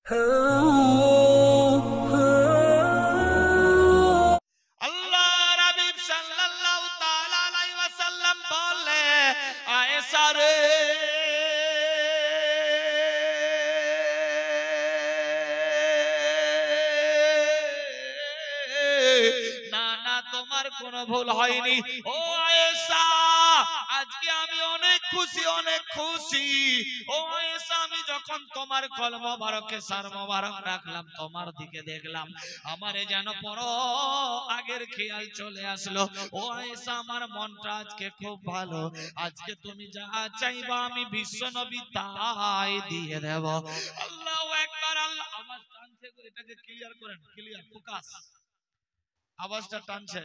আল্লাহর হাবিব সাল্লাল্লাহু তাআলা আলাইহি ওয়াসাল্লাম বলে, আয়েশা রে, না না, তোমার কোনো ভুল হয়নি। ও আয়েশা, আজকে আমি অনেক খুশি, অনেক খুশি। ও আয়েশা, আমি যখন তোমার কলম মোবারকে সার মোবারক রাখলাম, তোমার দিকে দেখলাম, আমারে যেন পরো আগের খেয়াল চলে আসলো। ও আয়েশা, আমার মনটা আজকে খুব ভালো। আজকে তুমি যা চাইবা আমি বিশ্ব নবী তাই দিয়ে দেব। আল্লাহু আকবার। আল্লাহ আওয়াজ টানছে, এটাকে ক্লিয়ার করেন, ক্লিয়ার ফোকাস। আওয়াজটা টানছে,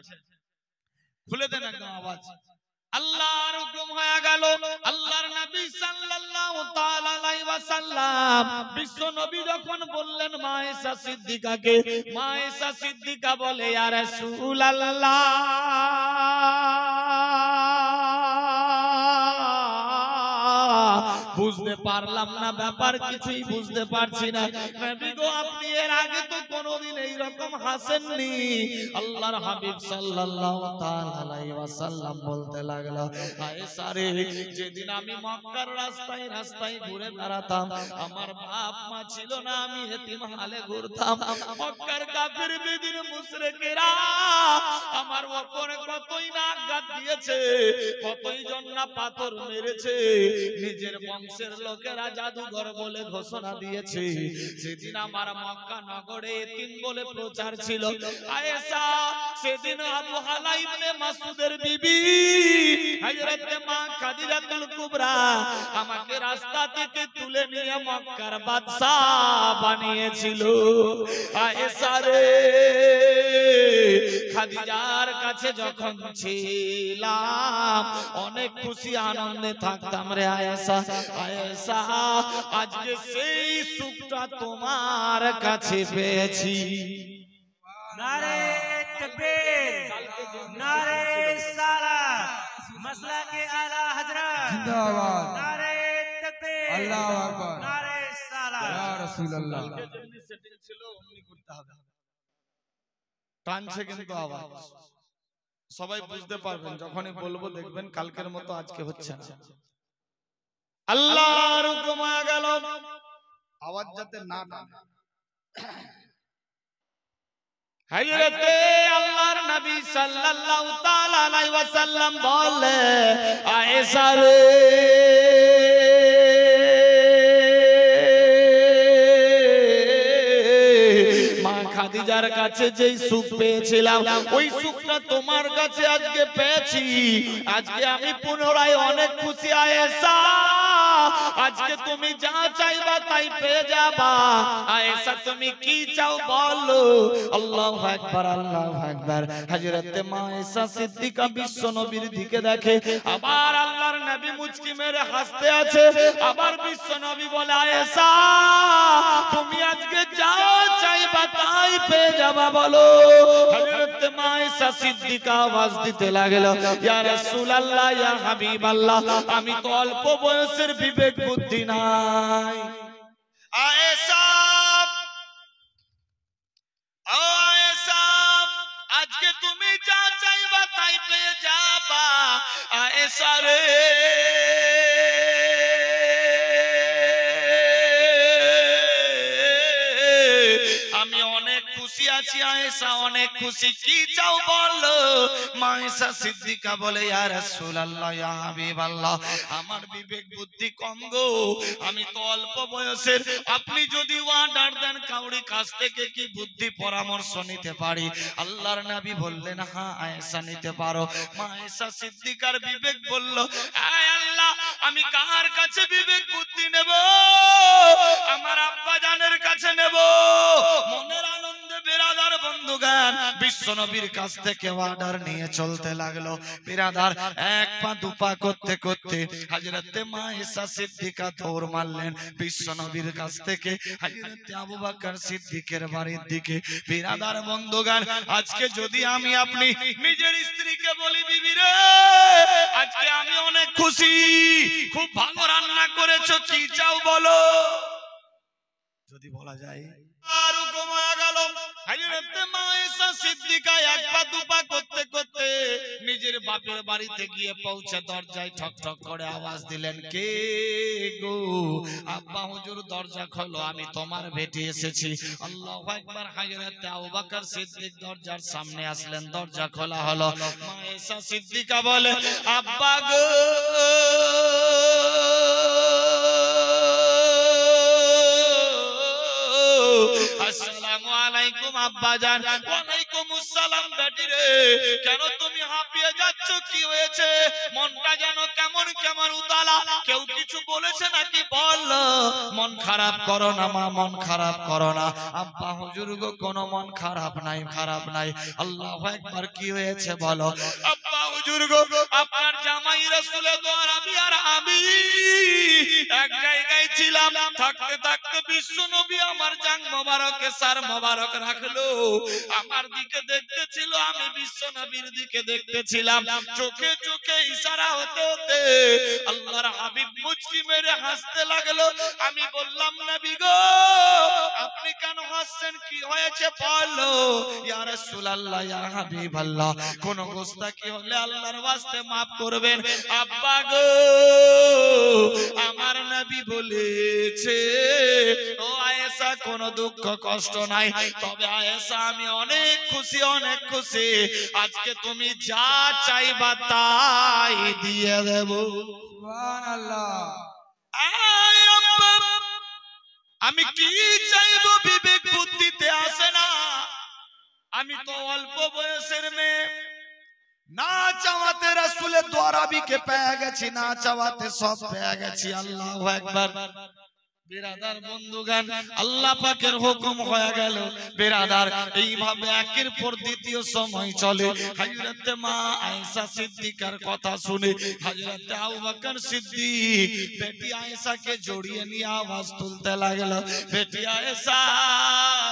খুলে দেন একদম আওয়াজ। আল্লাহর হুকুম হয়ে গেল। আল্লাহর নবী সাল্লাল্লাহু তাআলা আলাইহি ওয়াসাল্লাম বিশ্ব নবী যখন বললেন মা আয়েশা সিদ্দিকাকে, মা আয়েশা সিদ্দিকা বলে, ইয়া রাসূলুল্লাহ, বুঝতে পারলাম না ব্যাপার, কিছুই বুঝতে পারছি না। নবী গো, আপনি এর আগে তো কোনোদিন এই রকম হাসেননি। আল্লাহর হাবিব সাল্লাল্লাহু তাআলা আলাইহি ওয়াসাল্লাম বলতে লাগলো, আয়েশা রে, যেদিন আমি মক্কার রাস্তায় রাস্তায় ঘুরে বেড়াতাম, আমার বাপ মা ছিল না, আমি এতিম হালে ঘুরতাম। মক্কার কাফির বেদিন মুশরিকেরা আমার উপরে কতই না আঘাত দিয়েছে, কতই জন না পাথর মেরেছে, নিজের বংশের লোকেরা জাদুঘর বলে ঘোষণা দিয়েছে। সেদিন আমার মক্কা নগরে এতিম বলে প্রচার ছিল। আয়েশা, সেদিন আবু হালা ইবনে মাসউদের বিবি হযরত মা খাদিজাতুল কুবরা আমাকে রাস্তা থেকে তুলে নিয়ে মক্কার বাদশা বানিয়েছিল। আয়েশা রে, খাদিজার কাছে যখন ছিলাম অনেক খুশি আনন্দে থাকতাম রে আয়েশা। আয়েশা, আজকে সেই সুখটা তোমার কাছে পেয়েছি। নারে তাকবীর, নারে সালাত, মাসলাকে আলা হযরত জিন্দাবাদ, নারে তাকবীর, আল্লাহু আকবার, নারে সালাত, ইয়া রাসূলুল্লাহ। যেমনি সেটিং ছিল অমনি করতে হবে। টানছে কিন্তু আওয়াজ, সবাই বুঝতে পারবেন যখনই বলবো, দেখবেন কালকের মতো আজকে হচ্ছে না। আল্লাহর হুকুম হয়ে গেল, আওয়াজ যাতে না টানে। হযরতে আল্লাহর নবী সাল্লাল্লাহু তাআলা আলাইহি ওয়াসাল্লাম বলে, আয়েশা রে, মা খাদিজার কাছে যেই সুখ পেয়েছিলাম, ওই সুখটা তোমার কাছে আজকে পেয়েছি। আজকে আমি পুনরায় অনেক খুশি আয়েশা। আজকে তুমি যা চাইবা তাই পেয়ে যাবা। আয়েশা, তুমি কি চাও বলো? আল্লাহু আকবার, আল্লাহু আকবার। হযরত মা আয়েশা সিদ্দিকা বিশ্ব নবীর দিকে দেখে, আবার আল্লাহর নবী মুচকি মেরে হাসতে আছে। আবার বিশ্ব নবী বলে, আয়েশা, তুমি আজকে যা চাইবা তাই পেয়ে যাবা, বলো। হযরত মা আয়েশা সিদ্দিকা আওয়াজ দিতে লাগলো, ইয়া রাসূলুল্লাহ, ইয়া হাবিবাল্লাহ, আমি তো অল্প বয়সের, বিবেক বুদ্ধি নাই। আয়েশা, ও আয়েশা, আজকে তুমি যা চাইবা তাই পেয়ে যাবা। আয়েশা রে, আমি অনেক খুশি আছি আয়েশা, অনেক খুশি। কি চাও বলো? মা আয়েশা সিদ্দিকা বলে, ইয়া রাসূলুল্লাহ, ইয়া হাবিবাল্লাহ, আমার বিবেক বুদ্ধি কম গো, আমি তো অল্প বয়সের। আপনি যদি অর্ডার দেন কাউরি কাছ থেকে কি বুদ্ধি পরামর্শ নিতে পারি? আল্লাহর নবী বললেন, হ্যাঁ আয়েশা, নিতে পারো। মা আয়েশা সিদ্দিকার বিবেক বলল, আয় আল্লাহ, আমি কার কাছে বিবেক বুদ্ধি নেব? আমার আব্বা জানের কাছে নেব। মনের আনন্দে বিরাদার বন্ধুগান বিশ্ব নবীর কাছ থেকে অর্ডার নিয়ে চলতে লাগলো। বিরাদার এক পা দুপা করতে করতে হযরত মা আয়েশা সিদ্দিকা দৌড় মারলেন বিশ্ব নবীর কাছ থেকে হযরত আবু বকর সিদ্দিকের বাড়ির দিকে। বিরাদার বন্ধুগান, আজকে যদি আমি আপনি নিজের স্ত্রীকে বলি, বিবি রে, আজকে আমি অনেক খুশি, খুব ভালো রান্না করেছো, কি চাও বলো? যদি বলা যায় আর ঘুমায়া গেল। হযরত মা আয়েশা সিদ্দিকা এক পা দুপা করতে করতে নিজের বাপের বাড়িতে গিয়ে পৌঁছে দরজায় ঠক ঠক করে আওয়াজ দিলেন, কে গো? আব্বা হুজুর দরজা খোলো, আমি তোমার বেটি এসেছি। আল্লাহু আকবার। হযরত আবু বকর সিদ্দিক দরজার সামনে আসলেন, দরজা খোলা হলো। মা আয়েশা সিদ্দিকা বলে, আব্বা গো আসসালামু আলাইকুম আব্বাজান। ওয়ালাইকুম আসসালাম বেটি রে, কেন তুমি হাঁপিয়ে যাচ্ছ, কি হয়েছে? মনটা যেন কেমন কেমন উতালা, কেউ কিছু বলেছে নাকি? বল। মন খারাপ করো না মা, মন খারাপ করো না। আব্বা হুজুর গো কোনো মন খারাপ নাই, খারাপ নাই। আল্লাহু আকবার। কি হয়েছে বলো? আব্বা হুজুর গো আপনার জামাই রাসূলের দোয়ার আমি এক জায়গায় ছিলাম, থাকতে থাকতে বিশ্ব নবী আমার জান মোবারকে সার মোবারক রাখলো, আমার দিকে দেখতেছিল, আমি বিশ্ব নবীর দিকে দেখতেছিলাম। চোখে চোখে ইশারা হতে হতে আল্লাহর হাবিব মুচকি মেরে হাসতে লাগলো। আমি বললাম, নবী গো আপনি কেন হাসছেন, কি হয়েছে বলো? ইয়া রাসূলুল্লাহ, ইয়া হাবিবাল্লাহ, কোন গোস্তাকি হলে আল্লাহর ওয়াস্তে maaf করবেন। আব্বা গো আমার নবী বলেছে, ও আয়েশা কোনো দুঃখ কষ্ট নাই, তবে আয়েশা আমি অনেক খুশি, অনেক খুশি। আজকে তুমি যা চাইবা তাই দিয়ে দেব। সুবহানাল্লাহ। আমি কি চাইবো বিবেক বুদ্ধিতে আসে না। আমি তো অল্প বয়সের মেয়ে, না চাওয়াতে রাসূলের দোয়ারাবিকে পেয়ে গেছি, না চাওয়াতে সব পেয়ে গেছি। আল্লাহু আকবার। বিরাদার বন্ধুগান, আল্লাহ পাকের হুকুম হয়ে গেল। বিরাদার এইভাবে একের পর দ্বিতীয় সময় চলে। হযরত মা আয়েশা সিদ্দিকার কথা শুনে হযরত আবু বকর সিদ্দিক বেটি আয়েশাকে জড়িয়ে নিয়ে আওয়াজ তুলতে লাগলো, বেটি আয়েশা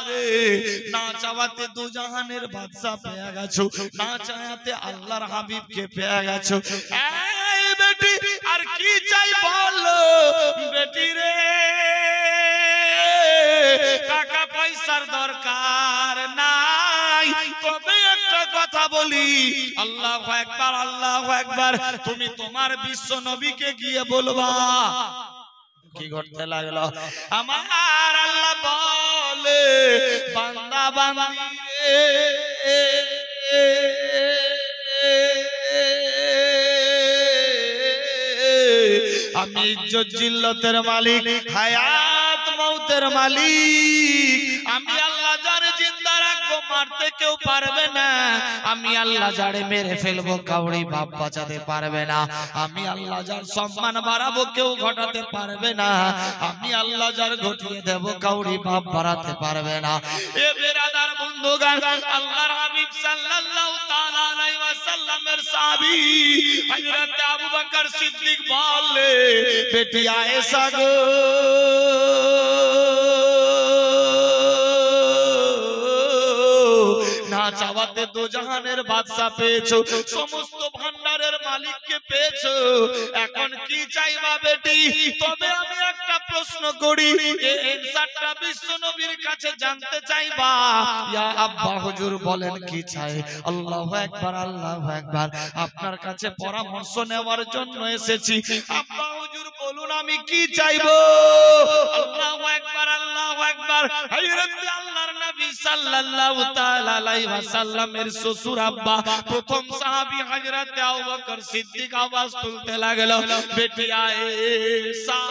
রে, না চাওয়াতে দু জাহানের বাদশা পেয়ে গেছো, না চাওয়াতে আল্লাহর হাবিবকে পেয়ে গেছো। এই বেটি আর কি চাই বলো? বেটি রে টাকা পয়সার দরকার নাই, তবে একটা কথা বলি, আল্লাহু আকবার, আল্লাহু আকবার, তুমি তোমার বিশ্ব নবীকে গিয়ে বলবা। কি করতে লাগলো? আমার আল্লাহ বলে, বান্দা বান্দি রে আমি ইজ্জত জিল্লতের মালিক, হায়াত মউতের মালিক। আমি আল্লাহ যারে জিন্দা রাখবো মারতে কেউ পারবে না, আমি আল্লাহ যারে মেরে ফেলবো কাউরি বাপ বাঁচাতে পারবে না। আমি আল্লাহ যার সম্মান বাড়াবো কেউ ঘটাতে পারবে না, আমি আল্লাহ যার ঘটিয়ে দেব কাউরি বাপ বাড়াতে পারবে না। এ বেরাদার বন্ধুগান, আল্লাহর হাবিব সাল্লাল্লাহু তাআলা আলাইহি ওয়াসাল্লামের সাহাবী হযরত আবু বকর সিদ্দিক বলে, বেটি আয়েশা গো না চাওয়াতে দু জাহানের বাদশা পেয়েছো, সমস্ত ভান্ডারের মালিককে পেয়েছো, এখন কি চাইবা বেটি? তবে আমি একটা প্রশ্ন করি, এই এনসারটা বিশ্ব নবীর কাছে জানতে চাইবা। ইয়া আব্বা হুজুর বলেন কি চাই? আল্লাহু আকবার, আল্লাহু আকবার। আপনার কাছে পরামর্শ নেওয়ার জন্য এসেছি। আব্বা হুজুর বলুন আমি কি চাইবো? আল্লাহু আকবার, আল্লাহু আকবার। হযরত আল্লাহর নবী সাল্লাল্লাহু তাআলা আলাইহি ওয়াসাল্লামের শ্বশুর আব্বা প্রথম সাহাবী হযরত আবু বকর সিদ্দিক আওয়াজ তুলতে লাগলো, বেটি আয়েশা,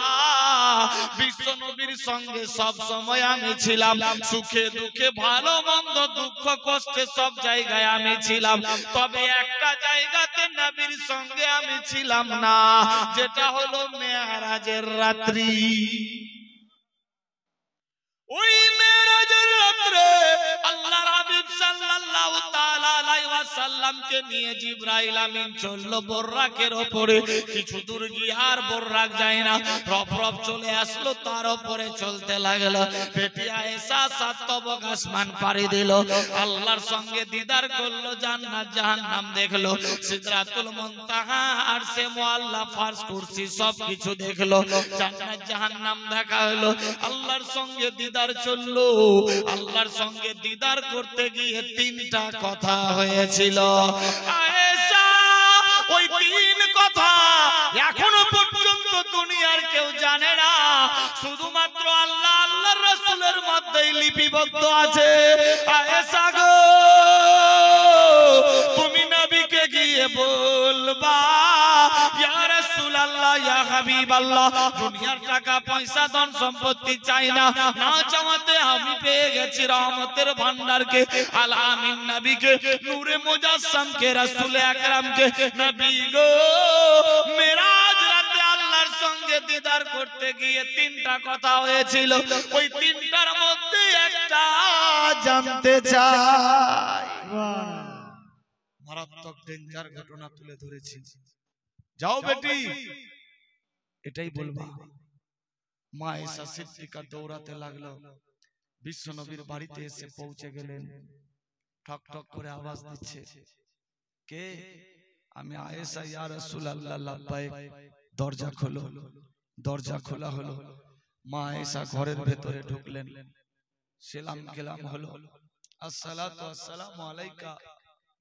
বিশ্ব নবীর সঙ্গে সব সময় আমি ছিলাম, সুখে দুঃখে ভালো মন্দ দুঃখ কষ্টে সব জায়গায় আমি ছিলাম, তবে একটা জায়গাতে নবীর সঙ্গে আমি ছিলাম না, যেটা হলো মেরাজের রাত্রি। ওই মেরাজের রাতে আল্লাহর হাবিব সাল্লাল্লাহু তাআলা আলাইহি ওয়াসাল্লাম সাল্লামকে নিয়ে জিবরাইল আমিন চলল বর্রাকের উপরে। কিছু দূর গিয়ে আর বর্রাক যায় না, রফ রফ চলে আসলো, তার উপরে চলতে লাগলো। বেটি আয়েশা 7 তবক আসমান পাড়ি দিল, আল্লাহর সঙ্গে দিদার করলো, জান্নাত জাহান্নাম দেখলো, সিদরাতুল মুনতাহা আরশে মুআল্লা ফারশ কুরসি সবকিছু দেখলো, জান্নাত জাহান্নাম দেখা হলো, আল্লাহর সঙ্গে দিদার চললো। আল্লাহর সঙ্গে দিদার করতে গিয়ে 3টা কথা হয়েছিল। আয়েশা ওই 3 কথা এখনো পর্যন্ত দুনিয়ার কেউ জানে না, শুধুমাত্র আল্লাহ আল্লাহর রাসূলের মধ্যেই লিপিবদ্ধ আছে। আয়েশা গো, তুমি নবীকে গিয়ে বলবা, ইয়া রাসূলুল্লাহ, ইয়া হাবিবাল্লাহ, দুনিয়ার টাকা পয়সা ধন সম্পত্তি চাই না, না চাওয়াতে আমি পেয়ে গেছি রহমতের ভান্ডারকে, আল আমিন নবীকে, নূরে মুজাসসামকে, রাসূল আকরামকে। নবী গো, মেরাজ রাতে আল্লাহর সঙ্গে দিদার করতে গিয়ে 3টা কথা হয়েছিল, ওই 3টার মধ্যে একটা জানতে চাই। মারাত্মক ডেঞ্জার ঘটনা তুলে ধরেছি, যাও বেটি এটাই বলবা। মা আয়েশা সিদ্দিকা দৌড়াতে লাগলো, বিশ্ব নবীর বাড়িতে এসে পৌঁছে গেলেন। ঠক ঠক করে আওয়াজ দিচ্ছে, কে? আমি আয়েশা, ইয়া রাসূলুল্লাহ লাব্বাইক। দরজা খোলো। দরজা খোলা হলো, মা আয়েশা ঘরের ভেতরে ঢুকলেন, সালাম কালাম হলো, আসসালাতু আসসালামু আলাইকা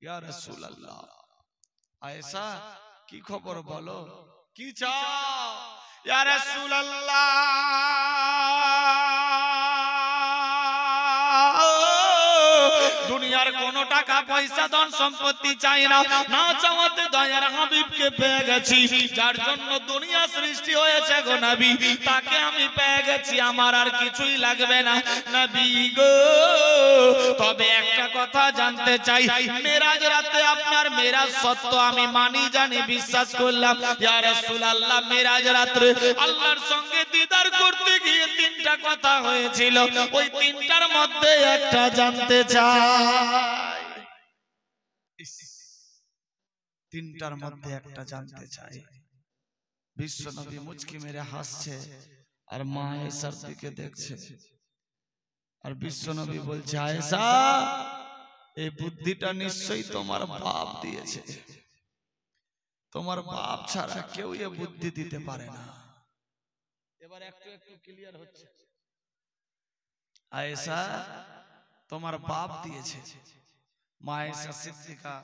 ইয়া রাসূলুল্লাহ। আয়েশা কি খবর বলো, কি চাও? ইয়া রাসূলুল্লাহ, দুনিয়ার কোন টাকা পয়সা ধন সম্পত্তি চাই না, না চাওয়াতে দয়ার হাবিবকে পেয়ে গেছি, যার জন্য দুনিয়া সৃষ্টি হয়েছে গো নবী, তাকে আমি পেয়ে গেছি, আমার আর কিছুই লাগবে না নবী গো। তবে একটা কথা জানতে চাই, মেরাজ রাতে আপনার মেরাজ সত্য আমি মানি জানি বিশ্বাস করলাম। ইয়া রাসূলুল্লাহ, মেরাজ রাতে আল্লাহর সঙ্গে দিদার করতে গিয়ে 3টা কথা হয়েছিল, ওই 3টার মধ্যে একটা জানতে চাই। 3টার মধ্যে একটা জানতে চাই। বিশ্ব নবী মুচকি মেরে হাসছে আর মা আয়েশার দিকে দেখছে, আর বিশ্ব নবী বলছে, আয়েশা এই বুদ্ধিটা নিশ্চয়ই তোমার বাপ দিয়েছে, তোমার বাপ ছাড়া কেউ এ বুদ্ধি দিতে পারে না। এবার একটু একটু ক্লিয়ার হচ্ছে, আয়েশা তোমার বাপ দিয়েছে। মা আয়েশা সিদ্দিকা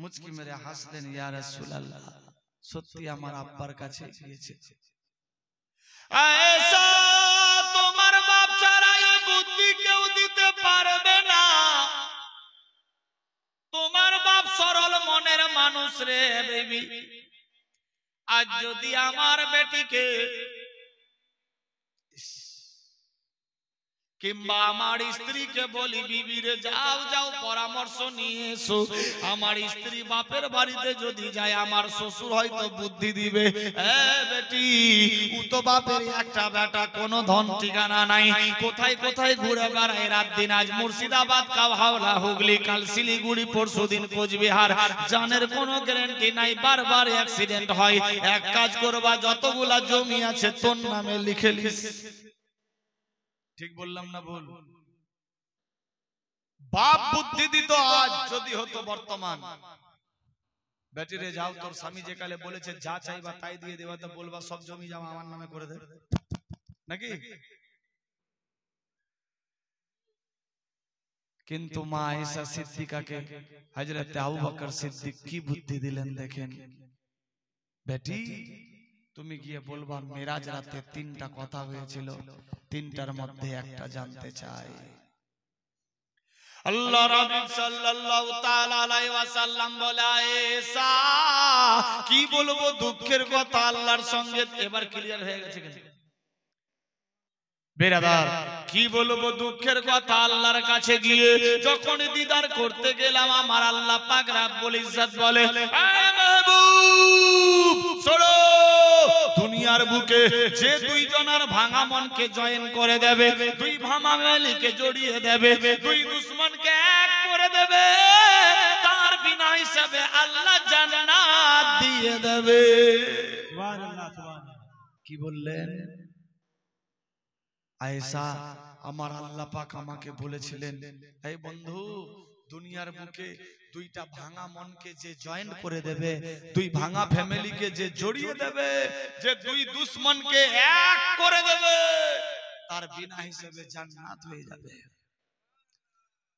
মুচকি মেরে হাসলেন, ইয়া রাসূলুল্লাহ, সত্যি আমার আব্বার কাছে গিয়েছে। আয়েশা তোমার বাপ ছাড়া এই বুদ্ধি কেউ দিতে পারবে না, তোমার বাপ সরল মনের মানুষ রে বেবি। আজ যদি আমার বেটিকে কিংবা আমার স্ত্রীকে বলি, বিবি রে যাও যাও পরামর্শ নিয়ে এসো, আমার স্ত্রী বাপের বাড়িতে যদি যায় আমার শ্বশুর হয়তো বুদ্ধি দিবে, বেটি ও তো বাপের একটা বেটা, কোনো ধন ঠিকানা নাই, কোথায় কোথায় ঘুরে বেড়ায় রাত দিন, আজ মুর্শিদাবাদ, কাল হাওড়া, হুগলি, কাল শিলিগুড়ি, পরশুদিন কোচবিহার, জানের কোনো গ্যারান্টি নাই, বারবার অ্যাক্সিডেন্ট হয়। এক কাজ করবা, যতগুলা জমি আছে তোর নামে লিখে লিস। ঠিক বললাম না ভুল? বাপ বুদ্ধি দিত আজ, যদি হতো বর্তমান, বেটিরে যাও তোর স্বামী যে কালে বলেছে যা চাইবা তাই দিয়ে দেবা, তো বলবা সব জমি জমা আমার নামে করে দে, নাকি? কিন্তু মা আয়েশা সিদ্দিকাকে হযরত আবু বকর সিদ্দিক কি বুদ্ধি দিলেন দেখেন, বেটি তুমি গিয়ে বলবা মেরাজ রাতে 3টা কথা হয়েছিল, 3টার মধ্যে একটা জানতে চাই। আল্লাহ রাসূল সাল্লাল্লাহু তাআলা আলাইহি ওয়াসাল্লাম বলে, আয়েশা কি বলবো দুঃখের কথা আল্লাহর সঙ্গে। এবার ক্লিয়ার হয়ে গেছে কিনা বেরাদার? কি বলবো দুঃখের কথা আল্লাহর কাছে গিয়ে যখন দিদার করতে গেলাম, আমার আল্লাহ পাক রব্বুল ইজ্জত বলে, এ মাহবুব শোনো, দুনিয়ার বুকে যে 2 জনের ভাঙা মনকে জয়েন করে দেবে, 2 ভামামেলিকে জড়িয়ে দেবে, 2 দুশমনকে এক করে দেবে, তার বিনা হিসাবে আল্লাহ জান্নাত দিয়ে দেবে। সুবহানাল্লাহ সুবহানাল্লাহ। কি বললেন? আয়েশা, আমার আল্লাহ পাক আমাকে বলেছিলেন, এই বন্ধু, দুনিয়ার বুকে দুইটা ভাঙা মনকে যে জয়েন্ট করে দেবে, দুই ভাঙা ফ্যামিলিকে যে জড়িয়ে দেবে, যে দুই দুশ্মনকে এক করে দেবে, তার বিনা হিসেবে জান্নাত হয়ে যাবে।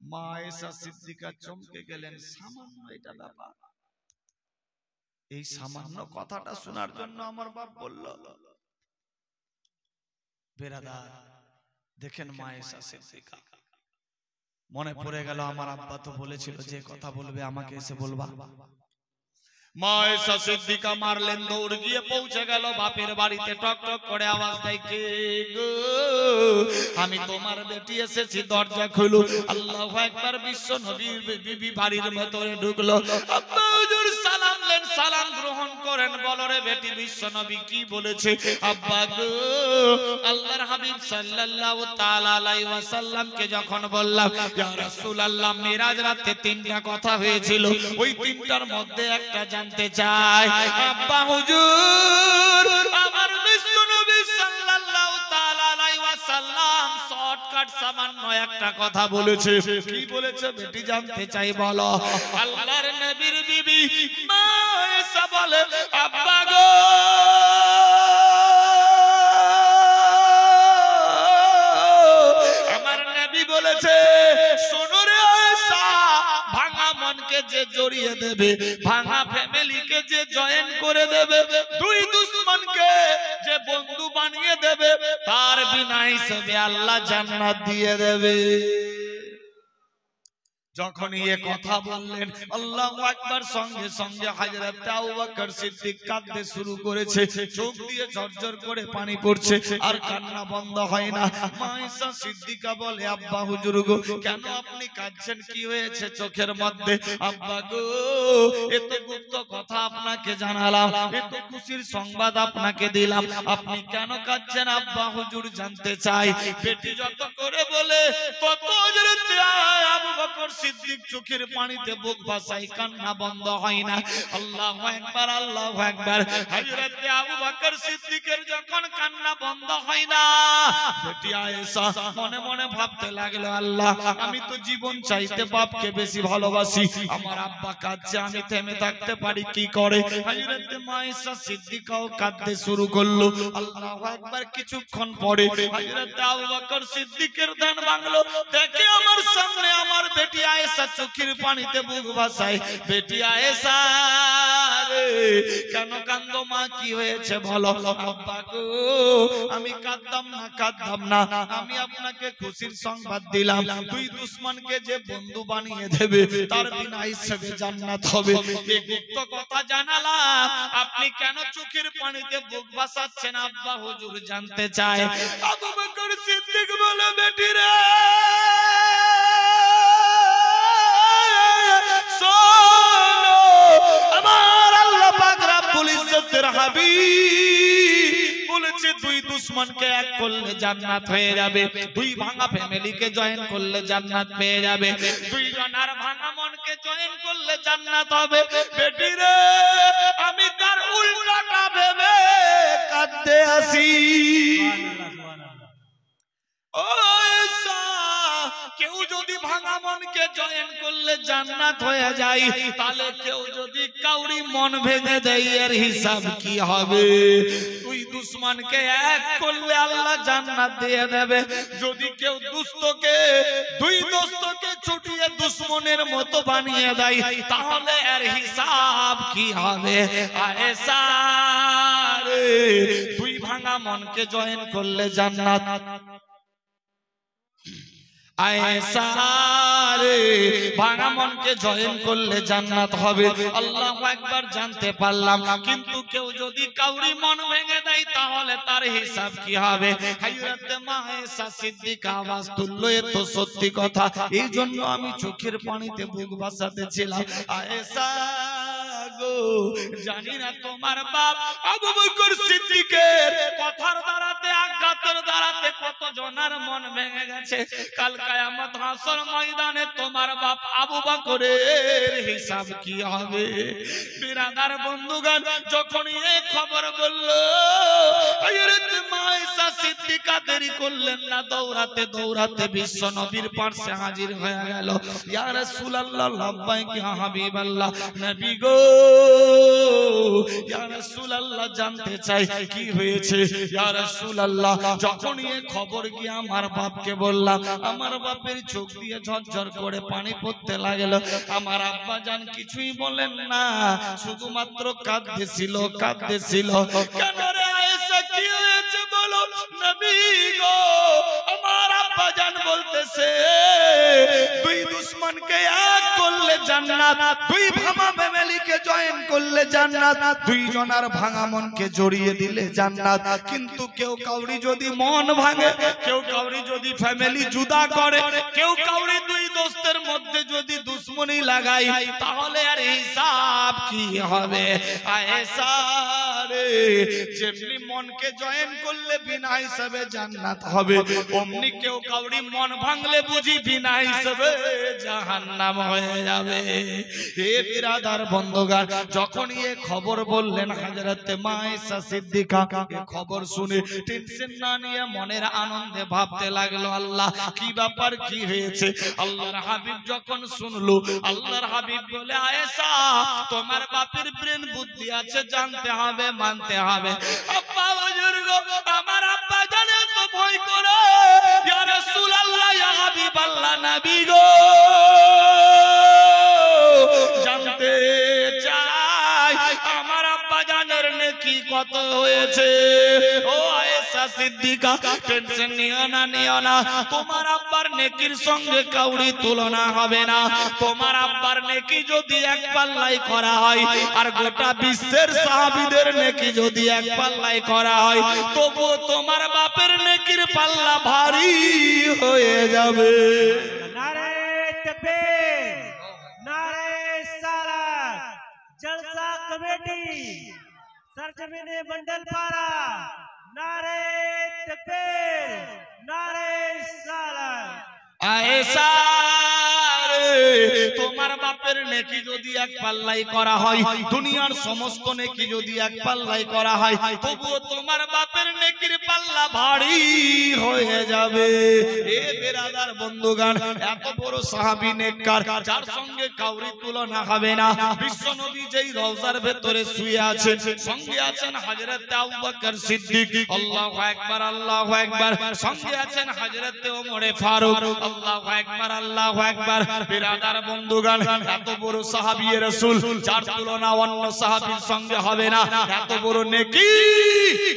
মা আয়েশা সিদ্দিকা চমকে গেলেন, সামান্য এটা ব্যাপার? এই সামান্য কথাটা শোনার জন্য আমার বাপ বলল। বেরাদার, দেখেন মা আয়েশা সিদ্দিকা, মনে পড়ে গেল আমার আব্বা তো বলেছিল যে কথা বলবে আমাকে এসে বলবা। মা আয়েশা সিদ্দিকা মারলেন, দৌড় গিয়ে পৌঁছে গেল বাপের বাড়িতে। টক টক করে আওয়াজ দেয়, কে গো? আমি তোমার বেটি এসেছি, দরজা খুলো। আল্লাহু আকবার। বিশ্ব নবীর বিবি বাড়ির ভেতরে ঢুকলো। আব্বা হুজুর সালাম লেন, সালাম গ্রহণ করেন। বলো রে বেটি, বিশ্ব নবী কি বলেছে? আব্বা গো, আল্লাহর হাবিব সাল্লাল্লাহু তাআলা আলাইহি ওয়াসাল্লামকে যখন বললাম, ইয়া রাসূলুল্লাহ, মিরাজ রাতে তিনটা কথা হয়েছিল, ওই তিনটার মধ্যে একটা জানতে চাই। আব্বা হুজুর, আমার বিশ্ব নবী সাল্লাল্লাহু তাআলা আলাইহি ওয়াসাল্লাম শর্টকাট সামান্য একটা কথা বলেছে। কি বলেছে বেটি, জানতে চাই, বলো। আল্লাহর নবীর বিবি মা আয়েশা বলে, আব্বা গো, আমার নবী বলেছে, শোনো রে আয়েশা, ভাঙা মনকে যে জড়িয়ে দেবে, ভাঙা ফ্যামিলিকে যে জয়েন করে দেবে, দুই দুশ্মনকে যে বন্ধু বানিয়ে দেবে, তার বিনা হিসেবে আল্লাহ জান্নাত দিয়ে দেবে। যখন এই কথা বললেন, আল্লাহু আকবার, সঙ্গে সঙ্গে হযরত আবু বকর সিদ্দিক কাঁদতে শুরু করেছে। চোখ দিয়ে ঝরঝর করে পানি পড়ছে, আর কান্না বন্ধ হয় না। মা আয়েশা সিদ্দিকা বলে, আব্বা হুজুর গো, কেন আপনি কাঁদছেন? কি হয়েছে চোখের মধ্যে? আব্বা গো, এত গুপ্ত কথা আপনাকে জানালাম, এত খুশির সংবাদ আপনাকে দিলাম, আপনি কেন কাঁদছেন? আব্বা হুজুর জানতে চাই। বেটি যত করে বলে, তত হযরত আবু বকর সিদ্দিক চোখের পানিতে বুক ভাসায়, কান্না বন্ধ হয় না। আল্লাহু আকবার, আল্লাহু আকবার। হযরত আবু বকর সিদ্দিকের যখন কান্না বন্ধ হয় না, বেটি আয়েশা মনে মনে ভাবতে লাগলো, আল্লাহ, আমি তো জীবন চাইতে বাপকে বেশি ভালোবাসি, আমার আব্বা কাঁদছে, আমি থেমে থাকতে পারি কি করে? হযরত মা আয়েশা সিদ্দিকাও কাঁদতে শুরু করলো। আল্লাহু আকবার। কিছুক্ষণ পরে হযরত আবু বকর সিদ্দিকের ধ্যান ভাঙলো, দেখে আমার সামনে আমার বেটি আয়েশা চোখের পানিতে বুক ভাসায়। বেটি আয়েশা রে, কেন কান্দো মা? কি হয়েছে বলো? আব্বা গো, আমি কাঁদতাম না, আমি আপনাকে খুশির সংবাদ দিলাম, দুই দুশ্মনকে যে বন্ধু বানিয়ে দেবে, তার বিনা হিসেবে জান্নাত হবে। এই গুপ্ত কথা জানালাম, আপনি কেন চোখের পানিতে বুক ভাসাচ্ছেন? আব্বা হুজুর জানতে চায়। আবু বকর সিদ্দিক বলে, বেটি রে, শোনো, আমার আল্লাহ পাক রব্বুল ইজ্জতের হাবিব বলেছে, দুই দুশ্মনকে এক করলে জান্নাত হয়ে যাবে, দুই ভাঙা ফ্যামিলিকে জয়েন করলে জান্নাত পেয়ে যাবে, দুই জনার ভাঙা মনকে জয়েন করলে জান্নাত হবে। বেটি রে, আমি তার উল্টাটা ভেবে কাঁদতে আসি। ও আয়েশা, কেউ যদি ভাঙা মনকে জয়েন করলে জান্নাত হয়ে যায়, তাহলে কেউ যদি কাউরি মন ভেঙে দেয়, এর হিসাব কি হবে? দুই দুশ্মনকে এক করলে আল্লাহ জান্নাত দিয়ে দেবে। যদি কেউ দুই দোস্তকে ছুটিয়ে দুশ্মনের মতো বানিয়ে দেয়, তাহলে এর হিসাব কি হবে? আয়েশা রে, দুই ভাঙা মনকে জয়েন করলে জান্নাত। আয়েশা রে, ভাঙা মনকে জয়েন করলে জান্নাত হবে। আল্লাহু আকবার। জানতে পারলাম, কিন্তু কেউ যদি কাউরি মন ভেঙে দেয়, তাহলে তার হিসাব কি হবে? হযরত মা আয়েশা সিদ্দিকা আওয়াজ তুলল, এ তো সত্যি কথা, এই জন্য আমি চোখের পানিতে বুক ভাসাতেছিলাম। আয়েশা গো জানি না তোমার বাপ আবু বকর সিদ্দিকের কথার দ্বারাতে আঘাতের দ্বারাতে কত জনের মন ভেঙে গেছে। কাল কিয়ামত হাসর ময়দানে তোমার বাপ আবু বকরের হিসাব কি হবে? বিরাদার বন্ধুগণ, যখন এই খবর বলল হযরত মায়েশা সিদ্দিকা দেরি করলেন না, দৌড়াতে দৌড়াতে বিশ্ব নবীর পাশে হাজির হয়ে গেল। ইয়া রাসূলুল্লাহ, লাব্বাইক ইয়া হাবিবাল্লাহ। নবী গো, ইয়া রাসূলুল্লাহ, জানতে চাই কি হয়েছে? ইয়া রাসূলুল্লাহ, যখন এই খবর গিয়ে আমার বাপকে বললাম, আমার বাপের চোখ দিয়ে ঝরঝর করে পানি পড়তে লাগলো। আমার আব্বা জান কিছুই বলেন না, শুধুমাত্র কাঁদতেছিল কাঁদতেছিল। কেন রে আয়েশা, কি হয়েছে বলো? নবী গো, আমার আব্বা জান বলতেছে দুই দুশমনকে এক করলে জান্নাত, দুই ভামা ফ্যামিলিকে জয়েন করলে জান্নাত, দুই জনার ভাঙা মনকে জড়িয়ে দিলে জান্নাত। কিন্তু কেউ কাউরি যদি মন ভাঙে, কেউ কাউরি যদি ফ্যামিলি জুদা করে, কেউ কাউরি দুই দোস্তের মধ্যে যদি দুশ্মনী লাগাই, তাহলে আর হিসাব কি হবে? আয়েশা রে, যেমনি মনকে জয়েন করলে বিনা হিসাবে জান্নাত হবে, অমনি কেউ কাউরি মন ভাঙলে বুঝি বিনা হিসাবে জাহান্নাম হয়ে যাবে। হে বিরাদার বন্ধুগণ, যখন এই খবর বললেন হযরত মায়েশা সিদ্দিকা, এই খবর শুনে টেনশন না নিয়ে মনের আনন্দে ভাবতে লাগলো, আল্লাহ কি ব্যাপার, কি হয়েছে? আল্লাহর হাবিব যখন শুনলো, আল্লাহর হাবিব বলে, আয়েশা তোমার বাপের ব্রেন বুদ্ধি আছে, জানতে হবে, মানতে হবে। আব্বা বুজুর্গ, আমার আব্বা জানে তো ভয় করে। ইয়া রাসূলুল্লাহ, ইয়া হাবিবাল্লাহ, নবী গো, জানতে চাই আমার আব্বা জানের নেকি কত হয়েছে? ও আয়েশা সিদ্দিকা, টেনশন নিও না, নিও না। তোমার আব্বার নেকির সঙ্গে কাউরি তুলনা হবে না। তোমার আব্বার নেকি যদি এক পাল্লাই করা হয়, আর গোটা বিশ্বের সাহাবীদের নেকি যদি এক পাল্লাই করা হয়, তবু তোমার বাপের নেকির পাল্লা ভারী হয়ে যাবে। नारे तकबीर, नारे सालात, जलसा कमेटी, सरजमीने मंडल पारा, नारे तकबीर, नारे सालात। আয়েশা রে, তোমার বাপের নেকি যদি এক পাল্লাই করা হয়, দুনিয়ার সমস্ত নেকি যদি এক পাল্লাই করা হয়, তবুও তোমার বাপের নেকির পাল্লা ভারী হয়ে যাবে। এ বিরাদার বন্ধুগণ, এত বড় সাহাবী নেককার, যার সঙ্গে কাউরি তুলনা হবে না। বিশ্ব নবী যেই রওজার ভেতরে শুয়ে আছেন, সঙ্গে আছেন হযরত আবু বকর সিদ্দিক, আল্লাহু আকবার, আল্লাহু আকবার। সঙ্গে আছেন হযরত ওমর ফারুক, আল্লাহু আকবার, আল্লাহু আকবার। বিরাদার বন্ধুগণ, এত বড় সাহাবী রাসূল, যার তুলনা অন্য সাহাবীর সঙ্গে হবে না। এত বড় নেকি,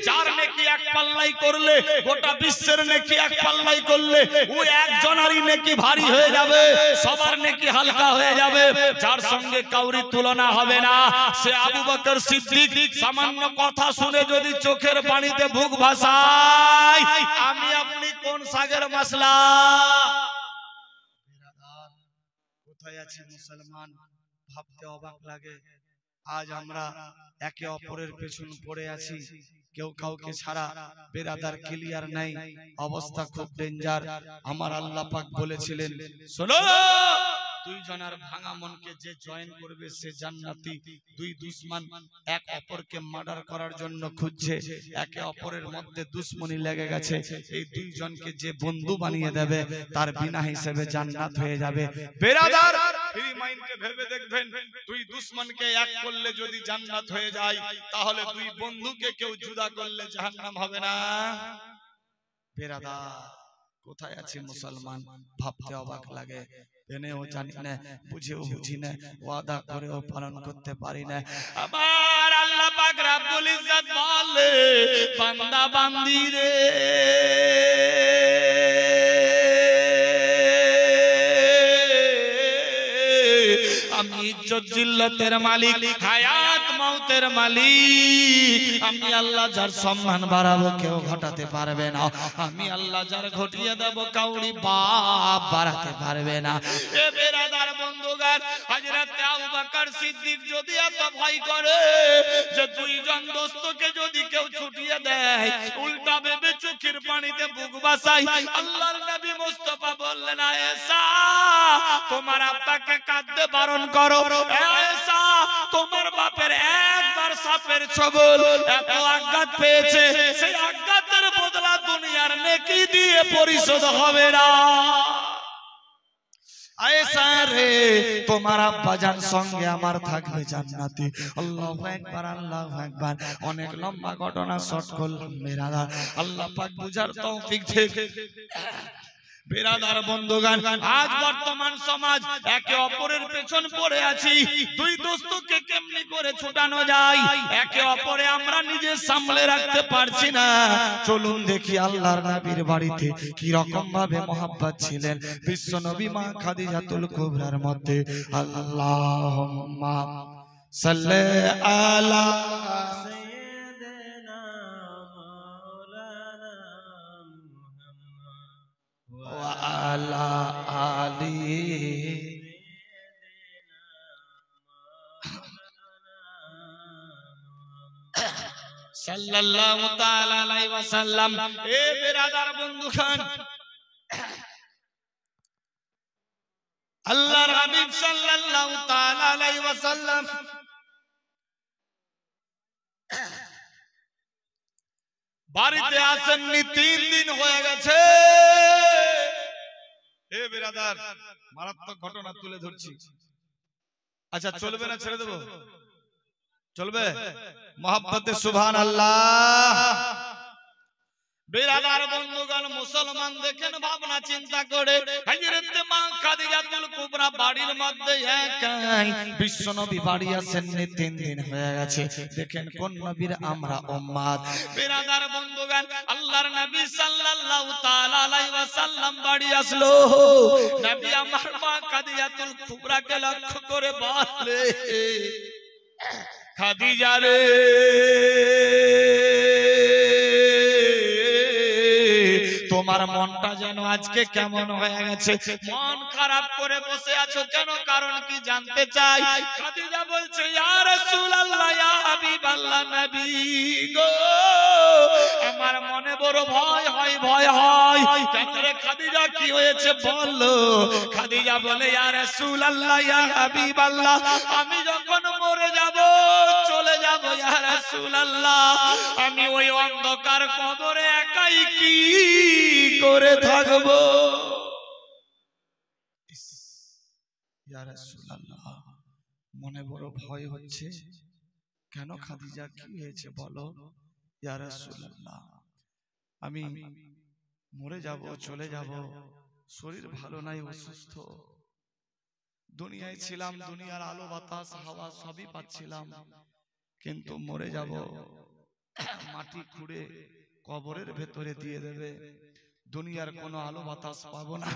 যার নেকি এক পাল্লাই করলে, গোটা বিশ্বের নেকি এক পাল্লাই করলে, ও একজনেরই নেকি ভারী হয়ে যাবে, সবার নেকি হালকা হয়ে যাবে। যার সঙ্গে কাউরি তুলনা হবে না, সে আবু বকর সিদ্দিক। সামান্য কথা শুনে যদি চোখের পানিতে বুক ভাসায়, আমি আপনি কোন সাগের মাসলা? কোথায় আছি মুসলমান, ভাবতে অবাক লাগে। আজ আমরা একে অপরের পেছন পড়ে আছি, কেউ কাউকে ছাড়া। বেরাদার ক্লিয়ার নাই, অবস্থা খুব ডেঞ্জার। আমার আল্লাহ পাক বলেছিলেন, শোনো, দুই জনের ভাঙা মনকে যে জয়েন করবে সে জান্নাতি। দুই দুশমন এক অপরকে মার্ডার করার জন্য খুঁজছে, একে অপরের মধ্যে দুশ্মনী লেগে গেছে। এই দুইজনকে যে বন্ধু বানিয়ে দেবে, তার বিনা হিসেবে জান্নাত হয়ে যাবে। বেরাদার, ফ্রি মাইন্ডে ভেবে দেখবেন, দুই দুশমনকে এক করলে যদি জান্নাত হয়ে যায়, তাহলে দুই বন্ধুকে কেউ জুদা করলে জাহান্নাম হবে না। বেরাদার, কোথায় আছি মুসলমান, ভাবতে অবাক লাগে। জেনেও জানি না, বুঝেও বুঝি না, ওয়াদা করেও পালন করতে পারি না। আমার আল্লাহ পাক রব্বুল ইজ্জত বলে, বান্দা বান্দি রে, আমি ইজ্জত জিল্লতের মালিক, হায়াত মওতের মালিক। আমি আল্লাহ যার সম্মান বাড়াবো কেউ ঘটাতে পারবে না। আমি আল্লাহ যার ঘটিয়ে দেব কাউরি বাপ বাড়াতে পারবে না। এ বেরাদার বন্ধুগণ, হযরত আবু বকর বকর সিদ্দিক যদি এত ভয় করে যে দুইজন দোস্তকে যদি কেউ ছুটিয়ে দেয়, উল্টা ভেবে চোখের পানিতে বুক বাসাই, আল্লাহর নবী মুস্তাফা বললেন, আয়েশা তোমার আব্বাকে কাঁদতে বারণ করো। আয়েশা তোমার বাপের একবার সাপের ছোবল এত আঘাত পেয়েছে, সেই আঘাতের বদলা দুনিয়ার নেকি দিয়ে পরিশোধ হবে না। আয়েশা রে তোমার আব্বাজান সঙ্গে আমার থাকবে জান্নাতে। আল্লাহু আকবার, আল্লাহু আকবার। অনেক লম্বা ঘটনা শর্ট করলাম বেরাদার, আল্লাহ পাক বুঝার তৌফিক দেখ। বেরাদার বন্ধুগণ, আজ বর্তমান সমাজ একে অপরের পেছন পড়ে আছি, দুই দোস্তকে কেমনি করে ছুটানো যায় একে অপরে আমরা নিজে সামলে রাখতে পারছি না। চলুন দেখি আল্লাহর নবীর বাড়িতে কি রকম ভাবে মোহাব্বত ছিলেন বিশ্ব নবী মা খাদিজাতুল কুবরার মধ্যে। আল্লাহুম্মা সাল্লি আলা سيدنا مولانا محمد ওয়া আলা আলিহি সাল্লাল্লাহু তাআলা আলাইহি ওয়াসাল্লাম। এ বেরাদার বন্ধুগণ, আল্লাহর হাবিব সাল্লাল্লাহু তাআলা আলাইহি ওয়াসাল্লাম বাড়িতে আসেননি 3 দিন হয়ে গেছে। এ বেরাদার, মারাত্মক ঘটনা তুলে ধরছি। আচ্ছা চলবে না ছেড়ে দেব? চলবে? মোহাব্বতে সুবহানাল্লাহ। বেরাদার বন্ধুগণ, মুসলমান দেখেন ভাবনা চিন্তা করে, হযরত মা খাদিজাতুল কুবরা বাড়ির মধ্যে একাই, বিশ্ব নবী বাড়ি আসেননি 3 দিন হয়ে গেছে। দেখেন কোন নবীর আমরা উম্মত। বেরাদার বন্ধুগণ, আল্লাহর নবী সাল্লাল্লাহু তাআলা আলাইহি ওয়াসাল্লাম বাড়ি আসলো। নবী আমার মা খাদিজাতুল কুবরাকে লক্ষ্য করে বলে, খাদিজা রে তোমার মনটা যেন আজকে কেমন হয়ে গেছে, মন খারাপ করে বসে আছো কেন, কারণ কি জানতে চাই। খাদিজা বলছে, ইয়া রাসূলুল্লাহ, ইয়া হাবিবাল্লাহ, নবী গো আমার মনে বড় ভয় হয়, ভয় হয়। কেন রে খাদিজা, কি হয়েছে বলো? খাদিজা বলে, ইয়া রাসূলুল্লাহ, ইয়া হাবিবাল্লাহ, আমি যখন মরে যাব, চলে যাব ইয়া রাসূলুল্লাহ, আমি ওই অন্ধকার কবরে একাই কি করে থাকবো। ইয়া রাসূলুল্লাহ, মনে বড় ভয় হচ্ছে। কেন খাদিজা, কি হয়েছে বলো? ইয়া রাসূলুল্লাহ, আমি মরে যাব, চলে যাব, শরীর ভালো নাই, অসুস্থ। দুনিয়ায় ছিলাম, দুনিয়ার আলো বাতাস হাওয়া সবই পাচ্ছিলাম, কিন্তু মরে যাব, মাটি খুঁড়ে কবরের ভেতরে দিয়ে দেবে, দুনিয়ার কোনো আলো বাতাস পাবো না,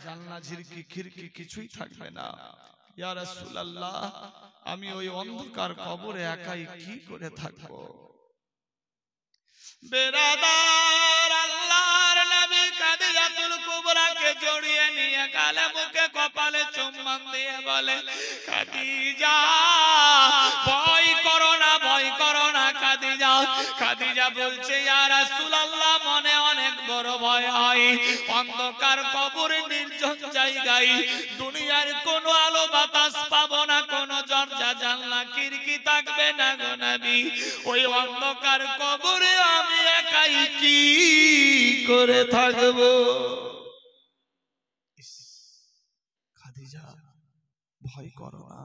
জানলা ঝিরকি খিড়কি কিছুই থাকবে না। ইয়া রাসূলুল্লাহ, আমি ওই অন্ধকার কবরে একাই কি করে থাকবো? বেরাদার, আল্লাহর নবী খাদিজাতুল কুবরাকে জড়িয়ে নিয়ে গালে মুখে কপালে চুম্বন দিয়ে বলে, খাদিজা ভয় করো না, ভয় করো না খাদিজা। খাদিজা বলছে, ইয়া রাসূলুল্লাহ, মনে অনেক বড় ভয় হয়, অন্ধকার কবরে নির্জন জায়গায়, দুনিয়ার কোনো আলো বাতাস পাবো না, কোনো দরজা জানলা খিড়কি থাকবে না গো নবী, ওই অন্ধকার কবরে আমি একাই কি করে থাকবো? খাদিজা, ভয় করো না,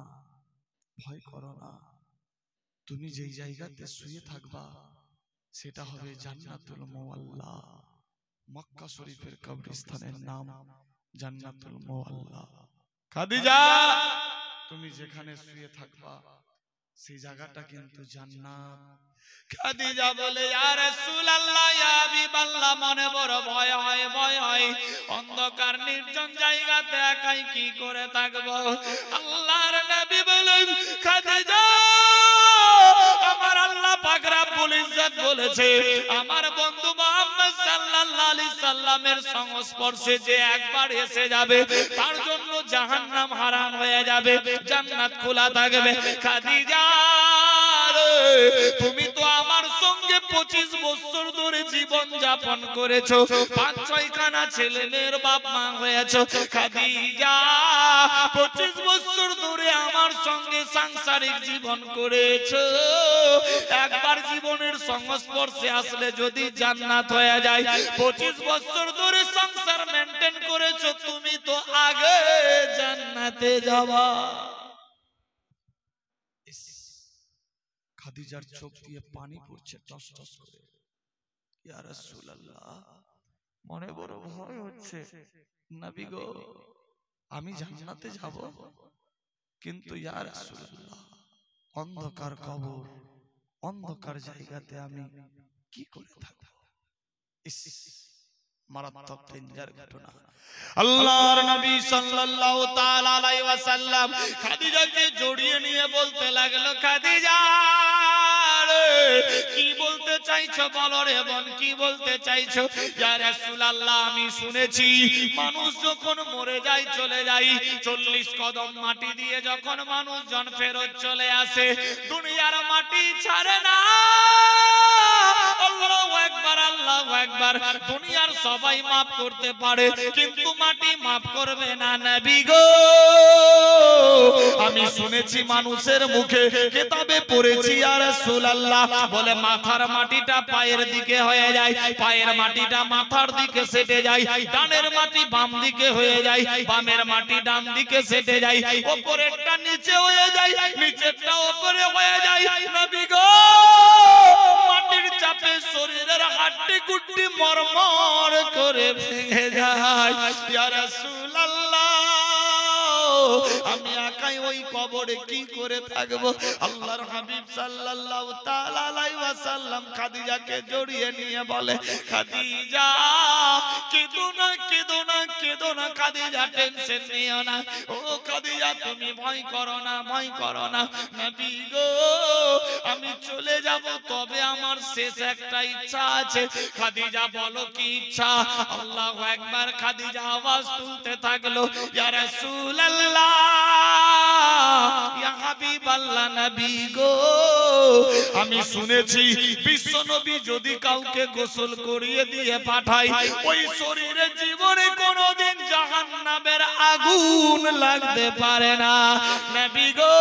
ভয় করো না, তুমি যেই জায়গাতে শুয়ে থাকবা সেটা হবে জান্নাতুল মুআল্লা। মক্কা শরীফের কবরস্থানের নাম জান্নাতুল মুআল্লা। খাদিজা, তুমি যেখানে শুয়ে থাকবা সেই জায়গাটা কিন্তু জান্নাত। খাদিজা বলে, ইয়া রাসূলুল্লাহ, ইয়া হাবিবাল্লাহ, মনে বড় ভয় হয়, ভয় হয়, অন্ধকার নির্জন জায়গাতে একাই কি করে থাকবো? আল্লাহর নবী বলেন, খাদিজা, আমার আল্লাহ পাক রব্বুল ইজ্জত বলেছে, আমার বন্ধু মুহাম্মদ মুহাম্মদ সাল্লাল্লাহু আলাইহি সাল্লামের সংস্পর্শে যে একবার এসে যাবে তার জন্য জাহান্নাম হারাম হয়ে যাবে, জান্নাত খোলা থাকবে। খাদিজা তুমি তো আমার সঙ্গে 25 বছর ধরে জীবন যাপন করেছো, 5-6 খানা ছেলে মেয়ের বাপ মা হয়েছো। খাদিজা 25 বছর ধরে আমার সঙ্গে সাংসারিক জীবন করেছো, একবার জীবনের সংস্পর্শে আসলে যদি জান্নাত হয়ে যায়, 25 বছর ধরে সংসার মেইনটেইন করেছো, তুমি তো আগে জান্নাতে যাবা। খাদিজার চোখ দিয়ে পানি পড়ছে টস টস করে। ইয়া রাসূলুল্লাহ, মনে বড় ভয় হচ্ছে, নবী গো আমি জান্নাতে যাব, কিন্তু ইয়া রাসূলুল্লাহ অন্ধকার কবর, অন্ধকার জায়গাতে আমি কি করে থাকব? ইস, মারাত্মক ডেঞ্জার ঘটনা। আল্লাহর নবী সাল্লাল্লাহু তাআলা আলাইহি ওয়াসাল্লাম খাদিজাকে জড়িয়ে নিয়ে বলতে লাগলো, খাদিজা কি বলতে চাইছো বলো রে বোন, কি বলতে চাইছো? ইয়া রাসূলুল্লাহ আমি শুনেছি মানুষ যখন মরে যায় চলে যায়, 40 কদম মাটি দিয়ে যখন মানুষজন ফেরত চলে আসে, দুনিয়ার মাটি ছাড়ে না। আল্লাহু আকবার, আল্লাহু আকবার। দুনিয়ার সবাই maaf করতে পারে কিন্তু মাটি maaf করবে না। নবী গো আমি শুনেছি মানুষের মুখে কিতাবে পড়েছি ইয়া রাসূলুল্লাহ বলে মাথার মাটিটা পায়ের দিকে হয়ে যায়, পায়ের মাটিটা মাথার দিকে সেটে যায়, ডানের মাটি বাম দিকে হয়ে যায়, বামের মাটি ডান দিকে সেটে যায়, উপরেরটা নিচে হয়ে যায়, নিচেরটা উপরে হয়ে যায়। নবী গো মাটির চাপে শরীরের হাড্ডি গুড্ডি মরমর করে ভেঙে যায়। ইয়া রাসূলুল্লাহ আমি একাই ওই কবরে কি করে থাকবো? আল্লাহর হাবিব সাল্লাল্লাহু তাআলা আলাইহি ওয়াসাল্লাম খাদিজাকে জড়িয়ে নিয়ে বলে, খাদিজা কেঁদো না, কেঁদো না, কেঁদো না। খাদিজা টেনশন নিও না, ও খাদিজা তুমি ভয় করো না, ভয় করো না। নবী গো আমি চলে যাব, তবে আমার শেষ একটা ইচ্ছা আছে। খাদিজা বলো কি ইচ্ছা? আল্লাহু আকবার। খাদিজা আওয়াজ তুলতে থাকলো, ইয়া রাসূলুল্লাহ, ইয়া হাবিবাল্লাহ, নবী গো আমি শুনেছি বিশ্ব নবী যদি কাউকে গোসল করিয়ে দিয়ে পাঠায়, ওই শরীরে জীবনে কোনোদিন জাহান্নামের আগুন লাগতে পারে না। নবী গো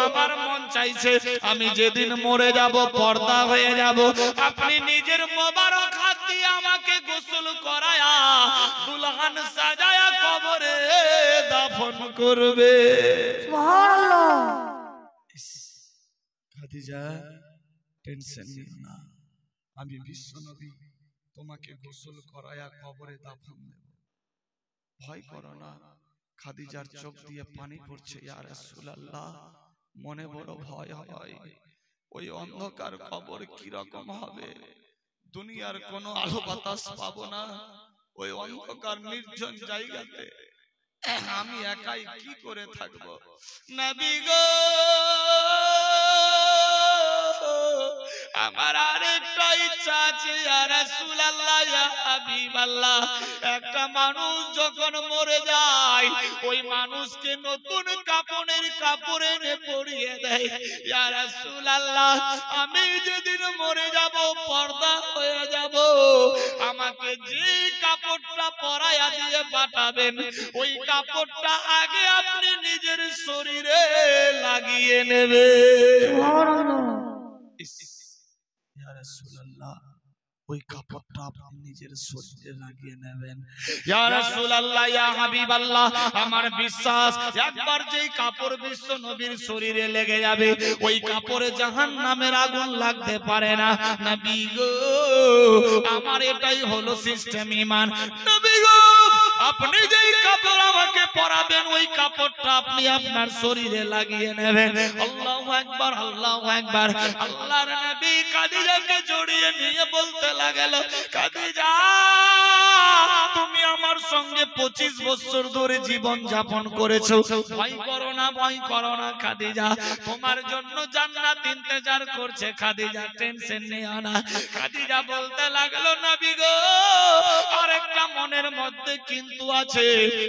আমার মন চাইছে আমি যেদিন মরে যাব, পর্দা হয়ে যাব, আপনি নিজের মোবারক হাত দিয়ে আমাকে গোসল করায়া দুলহান সাজায়া কবরে দাফন করবে। সুবহানাল্লাহ। খাদিজা টেনশন নিও না, আমি বিশ্ব নবী তোমাকে গোসল করায়া কবরে দাফন দেব, ভয় করো না। খাদিজার চোখ দিয়ে পানি পড়ছে। ইয়া রাসূলুল্লাহ মনে বড় ভয় হয়, ওই অন্ধকার কবর কি রকম হবে? দুনিয়ার কোনো আলো বাতাস পাবো না, ওই অন্ধকার নির্জন জায়গাতে আমি একাই কি করে থাকবো? নবী গো আমার আরেকটা ইচ্ছা আছে ইয়া রাসূলুল্লাহ, ইয়া হাবিবাল্লাহ। একটা মানুষ যখন মরে যায় ওই মানুষকে নতুন কাপড়ের কাপড় এনে পরিয়ে দেয়। ইয়া রাসূলুল্লাহ আমি যেদিন মরে যাব, পর্দা হয়ে যাব, আমাকে যে কাপড়টা পরায়া দিয়ে পাঠাবেন ওই কাপড়টা আগে আপনি নিজের শরীরে লাগিয়ে নেবেন। সুবহানাল্লাহ। ইয়া রাসূলুল্লাহ ওই কাপড়টা আপনি নিজের শরীরে লাগিয়ে নেবেন। ইয়া রাসূলুল্লাহ, ইয়া হাবিবাল্লাহ আমার বিশ্বাস একবার যেই কাপড় বিশ্ব নবীর শরীরে লেগে যাবে ওই কাপড়ে জাহান্নামের আগুন লাগতে পারে না। নবী গো আমার এটাই হলো সিস্টেম ঈমান। নবী গো আপনি যেই কাপড় আমাকে পরাবেন ওই কাপড়টা আপনি আপনার শরীরে লাগিয়ে নেবেন। আল্লাহু আকবার, আল্লাহু আকবার। আল্লাহর নবী খাদিজাকে জড়িয়ে নিয়ে বলতে লাগলো, খাদিজা তুমি আমার সঙ্গে 25 বছর ধরে জীবন যাপন করেছো, ভয় করো না খাদিজা, তোমার জন্য জান্নাত ইন্তজার করছে খাদিজা, টেনশন নিও না। খাদিজা বলতে লাগলো নবী গো আরেকটা মনের মধ্যে কিন্তু আছে।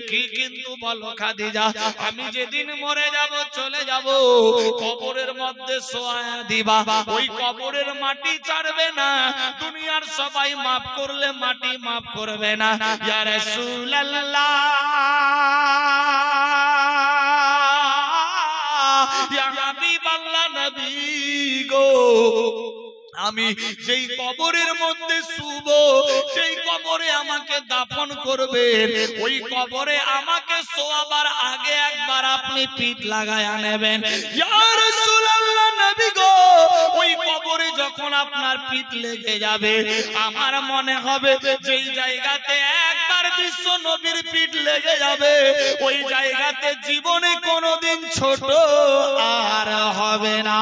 কি কিন্তু বলো খাদিজা? আমি যেদিন মরে যাব চলে যাব কবরের মধ্যে শোয়া দিবা, ওই কবরের মাটি ছাড়বে না, দুনিয়ার সবাই মাফ করলে মাটি মাফ করবে না। ইয়া রাসূলুল্লাহ ইয়া হাবিবাল্লাহ নবী গো, আমি যেই কবরের মধ্যে শুব, সেই কবরে আমাকে দাফন করবে, ওই কবরে আমাকে শোয়াবার আগে একবার আপনি পিঠ লাগায়া নেবেন। ইয়া রাসূলুল্লাহ নবী গো, ওই কবরে যখন আপনার পিঠ লেগে যাবে আমার মনে হবে যেই জায়গাতে একবার বিশ্ব নবীর পিঠ লেগে যাবে ওই জায়গাতে জীবনে কোনোদিন ছোট আর হবে না।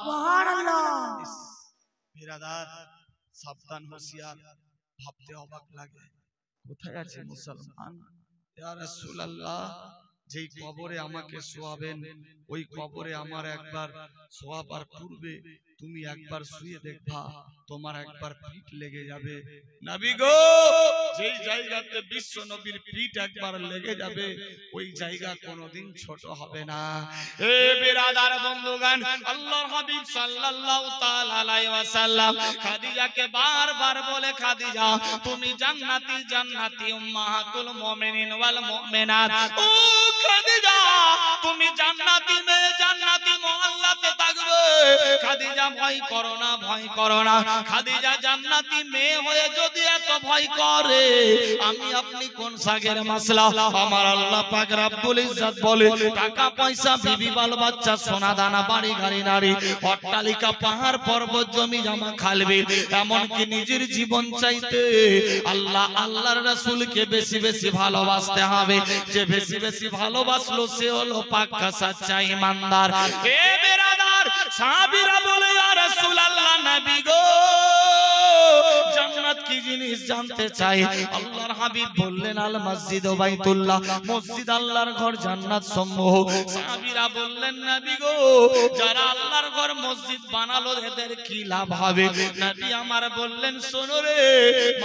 সুবহানাল্লাহ। বিরাদার সাবধান হুঁশিয়ার, ভাবতে অবাক লাগে কোথায় আছে মুসলমান। ইয়া রাসূলুল্লাহ যেই কবরে আমাকে শোয়াবেন ওই কবরে আমার একবার শোয়াবার পূর্বে তুমি একবার শুয়ে দেখবা তোমার একবার পিঠ লেগে যাবে। নবী গো যেই জায়গাতে বিশ্ব নবীর পিঠ একবার লেগে যাবে ওই জায়গা কোনোদিন ছোট হবে না। এ বিরাদার বন্ধুগণ, আল্লাহর হাবিব সাল্লাল্লাহু তাআলা আলাইহি ওয়াসাল্লাম খাদিজাকে বারবার বলে খাদিজা তুমি জান্নাতি জান্নাতি উম্মাহাতুল মুমিনিন ওয়াল মুমিনাত। ও খাদিজা তুমি জান্নাতি মেয়ে, জান্নাতি মহল্লাতে থাকবে। খাদিজা ভয় করো না, ভয় করো না। খাদিজা জান্নাতি মেয়ে হয়ে যদি এত ভয় করে আমি আপনি কোন সাগের মাসলা? আমার আল্লাহ পাক রব্বুল ইজ্জত বলে টাকা পয়সা বিবি বাল বাচ্চা সোনা দানা বাড়ি গাড়ি নারী অট্টালিকা পাহাড় পর্বত জমি জমা খালবে, এমনকি নিজের জীবন চাইতে আল্লাহ আল্লাহর রাসূলকে বেশি বেশি ভালোবাসতে হবে। যে বেশি বেশি ভালোবাসলো সে হলো পাক্কা সাচ্চা ঈমানদার। এ বিরাদার সাহাবীরা বলে ইয়া রাসূলুল্লাহ নবী গো জান্নাত কি জিনিস জানতে চাই। আল্লাহর হাবিব বললেন আল মসজিদ ও বাইতুল্লাহ, মসজিদ আল্লাহর ঘর জান্নাত সমূহ। সাহাবীরা বললেন নবী গো যারা আল্লাহর ঘর মসজিদ বানালো এদের কি লাভ হবে? নবী আমার বললেন শোনো রে,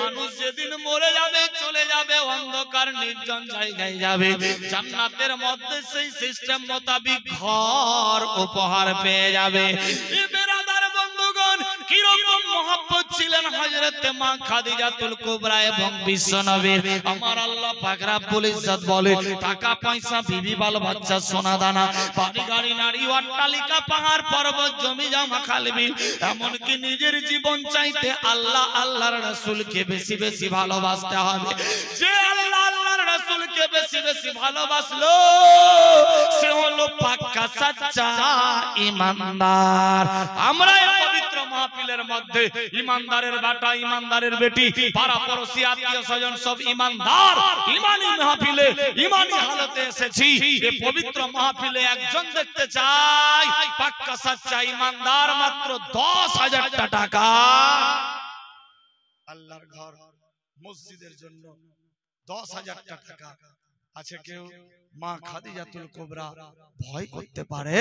মানুষ যেদিন মরে যাবে চলে যাবে অন্ধকার নির্জন জায়গায় যাবে, জান্নাতের মধ্যে সেই সিস্টেম মোতাবিক ঘর উপহার পেয়ে যাবে। এ বিরাদার বন্ধুগণ কিরকম মহব্বত ছিলেন হযরত মা খাদিজাতুল কুবরা এবং বিশ্ব নবীর। আমার আল্লাহ পাক রব্বুল ইজ্জত বলে টাকা পয়সা বিবি বাল বাচ্চা সোনা দানা বাড়ি গাড়ি নারী অট্টালিকা পাহাড় পর্বত জমি জমা খালবি, এমনকি নিজের জীবন চাইতে আল্লাহ আল্লাহর রাসূলকে বেশি বেশি ভালোবাসতে হবে। যে আল্লাহ আল্লাহর রাসূলকে বেশি বেশি ভালোবাসলো সে হলো পাক্কা সাচ্চা ঈমানদার। আমরা এই পবিত্র মাহফিলের মধ্যে ঈমানদারের বেটা ঈমানদারের বেটি পাড়া পড়শি আত্মীয় স্বজন সব ঈমানদার ঈমানি মাহফিলে ঈমানি হালতে এসেছি। এই পবিত্র মাহফিলে একজন দেখতে চাই পাক্কা সাচ্চা ঈমানদার, মাত্র 10,000 টাকা আল্লাহর ঘর মসজিদের জন্য 10,000 টাকা আছে। কেউ মা খাদিজাতুল কুবরা ভয় করতে পারে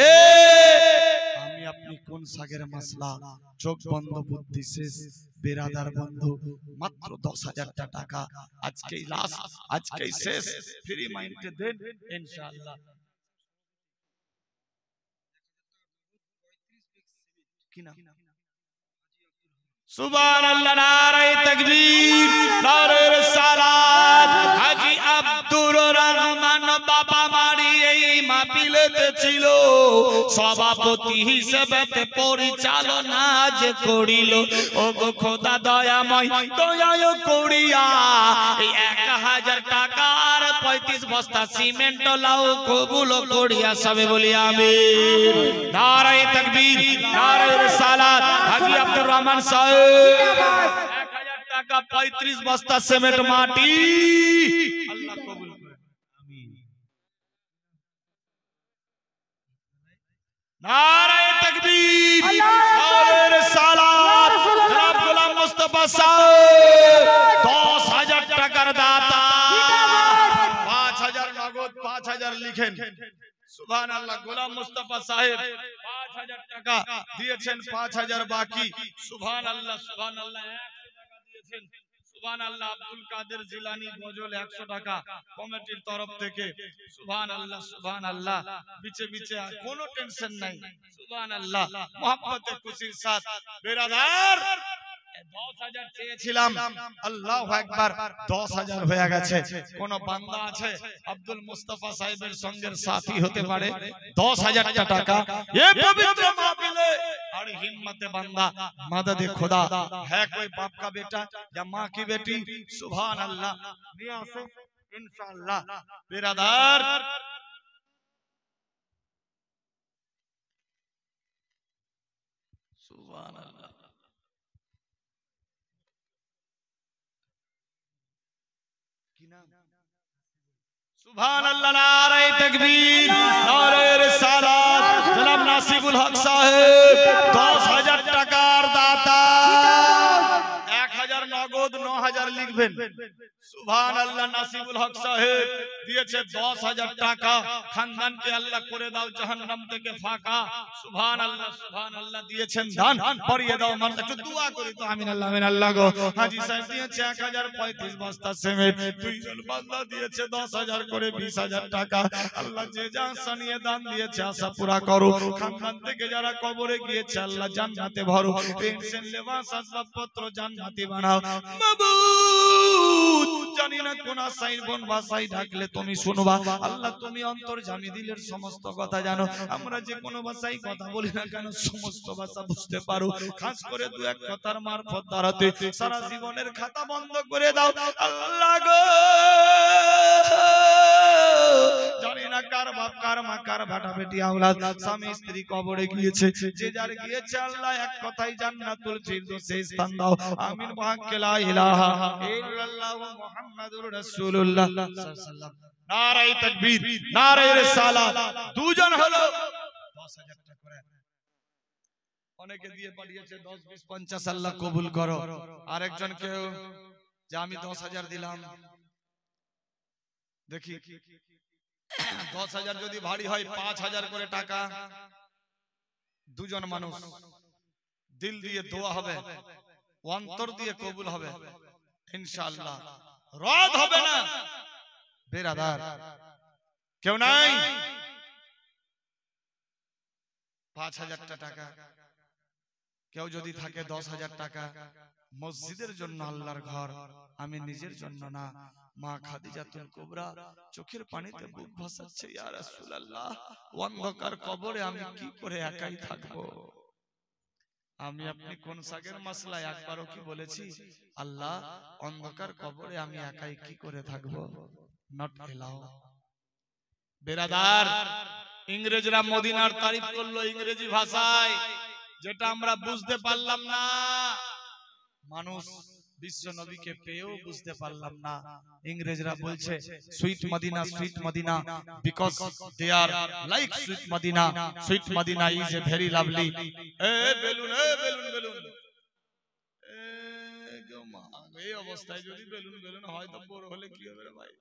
আমি আপনি কোন সাগের মাসলা? চোখ বন্ধ বুদ্ধি শেষ। বিরাদার বন্ধু মাত্র 10,000 টাকা আজকেই লাস্ট, আজকেই শেষ। ফ্রি মাইন্ডে দেন ইনশাআল্লাহ। কিনা সুবহানাল্লাহ, নারায়ে তাকবীর, নারে রিসালাত। হাজী আব্দুর রহমান বাবা মারি এই মাহফিলেতে ছিল, সভাপতি হিসেবে পরিচালনা যে করিল। ও গো খোদা দয়াময় দয়া করিয়া এই 1000 টাকার 35 বস্তা সিমেন্ট লাও কবুল করিয়া সবে বলি আমিন। নারায়ে তাকবীর, নারে রিসালাত। হাজী আব্দুর রহমান সাহেব 1000 টাকা 35 বস্তা সিমেন্ট মাটি আল্লাহ কবুল করে আমিন। নারায়ে তাকবীর, নারে রিসালাত। জনাব গোলাম মুস্তাফা সাহেব 10,000 টাকার দাতা। লিখেন সুবহানাল্লাহ। গোলাম মুস্তাফা সাহেব 5000 টাকা দিয়েছেন, 5000 বাকি। সুবহানাল্লাহ সুবহানাল্লাহ 100 টাকা দিয়েছেন। সুবহানাল্লাহ। আব্দুল কাদের জিলানী গজল 100 টাকা কমিটির তরফ থেকে। সুবহানাল্লাহ সুবহানাল্লাহ। বিচে বিচে কোনো টেনশন নাই। সুবহানাল্লাহ। মোহাব্বতে খুশির সাথ বেরাদার 10,000 চেয়েছিলাম, আল্লাহু আকবার, 10,000 হয়ে গেছে। কোন বান্দা আছে আব্দুল মুস্তাফা সাহেবের সঙ্গের সাথী হতে পারে? 10,000 টাকা এ পবিত্র মাহফিলে। और हिम्मत बंदा मदद खुदा है, कोई बाप का बेटा या माँ की बेटी? सुभान अल्लाह। इंशाअल्लाह बिरादर सुभान अल्लाह। सुभान अल्लाह। नारे तकबीर, नारे रिसालत। जनाब नासिबुल हक साहेब 10,000 টাকার দাতা। 1000 নগদ, 9000 লিখবেন। সুবহান আল্লাহ। নাসিবুল হক সাহেব দিয়েছে 10,000 টাকা। খানদানকে আল্লাহ করে দাও জাহান্নাম থেকে ফাঁকা। সুবহান আল্লাহ সুবহান আল্লাহ। দিয়েছেন দান, পরিয়ে দাও মান। একটু দোয়া করি তো, আমিন আল্লাহ আমিন আল্লাহ গো। হাজী সাহেব দিয়েছে 1035 বস্তা সিমেন্ট। দুইজন বান্দা দিয়েছে 10,000 করে 20,000 টাকা। আল্লাহ যে যা সানিয়ে দান দিয়েছে আশা পুরা করো। খানদান থেকে যারা কবরে গিয়েছে আল্লাহ জান্নাতে ভরো। পেনশন লেবাস আসবাবপত্র জান্নাতি বানাও মাবুদ। জানি না কোন আশায় বন ভাষায় ডাকলে তুমি শুনবা আল্লাহ। তুমি অন্তর্যামী, দিলের সমস্ত কথা জানো। আমরা যে কোনো ভাষায় কথা বলি না কেন সমস্ত ভাষা বুঝতে পারো। খাস করে দু এক কথার মারফত দ্বারাতে সারা জীবনের খাতা বন্ধ করে দাও আল্লাহ গো। জানি না কার বাপ কার মা কার বেটা বেটি আওলাদ স্বামী স্ত্রী কবরে গিয়েছে। যে যার গিয়েছে আল্লাহ এক কথাই জান্নাতুল ফিরদৌসে স্থান দাও। আমিন। ওয়াক্কে লা ইলাহা ইল্লাল্লাহু মুহাম্মাদুর রাসূলুল্লাহ সাল্লাল্লাহু আলাইহি ওয়াসাল্লাম। নারে তাকবীর, নারে রিসালাত। দুজন হলো 10,000 টাকা করে। অনেকে দিয়ে পাঠিয়েছে 10 20 50 আল্লাহ কবুল করো। আরেকজন কেউ যে আমি 10,000 দিলাম। দেখি 10,000 যদি ভারী হয় 5,000 করে টাকা। দুজন মানুষ দিল দিয়ে দোয়া হবে, অন্তর দিয়ে কবুল হবে ইনশাআল্লাহ। রদ হবে না বেরাদার। কেউ নাই? 5,000 টাকা। কেউ যদি থাকে 10,000 টাকা মসজিদের জন্য, আল্লাহর ঘর, আমি নিজের জন্য না। মা খাদিজাতুল কুবরা চোখের পানিতে বুক ভাসাচ্ছে, ইয়া রাসূলুল্লাহ অন্ধকার কবরে আমি কি করে একাই থাকবো? আমি আপনি কোন সাগের মাসলা একবারও কি বলেছি আল্লাহ অন্ধকার কবরে আমি একাই কি করে থাকবো? নট এলাও বেরাদার। ইংরেজরা মদিনার তারিফ করলো ইংরেজি ভাষায়, যেটা আমরা বুঝতে পারলাম না। মানুষ বিশ্ব নবীকে পেয়েও বুঝতে পারলাম না। ইংরেজরা বলছে sweet Madina because they are like sweet Madina is a very lovely. এ বেলুন এই অবস্থায় যদি বেলুন হয় তো বড় হলে কি হবে রে ভাই?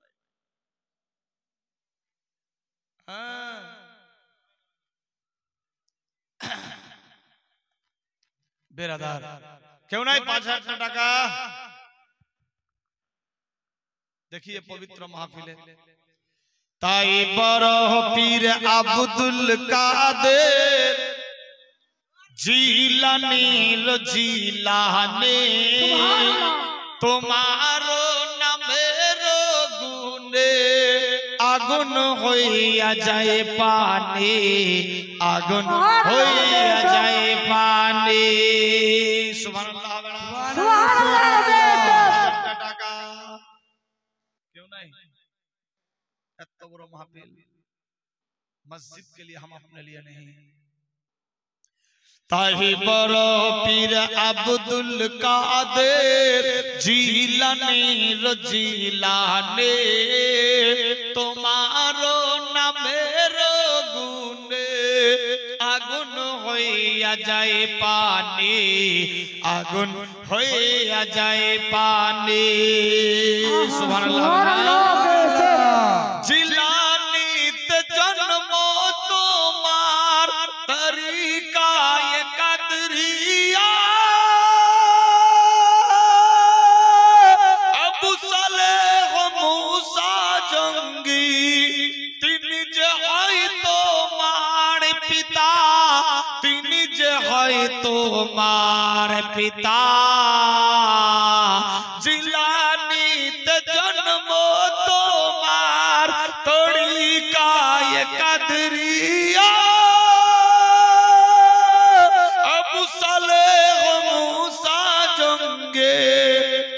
হ্যাঁ বেরাদার। কেউ নাই 5,000 টাকা? देखिए पवित्र महफिले ताई बरो पीर अब्दुल कादेर जिलानी लो जिलाने तुम्हारो नामेरो गुने आगुन होइया जाए पानी आगुन होइया जाए पानी। सुभान अल्लाह। इतना बड़ा महफिल मस्जिद के लिए हम अपने लिए नहीं। ताही बरो पीर अब्दुल कादेर जिलानी रो जिलाने तुम्हारो नामेरो गुने आगुन होइया जाए पानी आगुन होइया जाए पानी। सुभान अल्लाह। जिलानीते তোমার পিতা জিলানিতে জন্ম তোমার তরিকায়ে কাদরিয়া আবু সালেহ মুসা জঙ্গে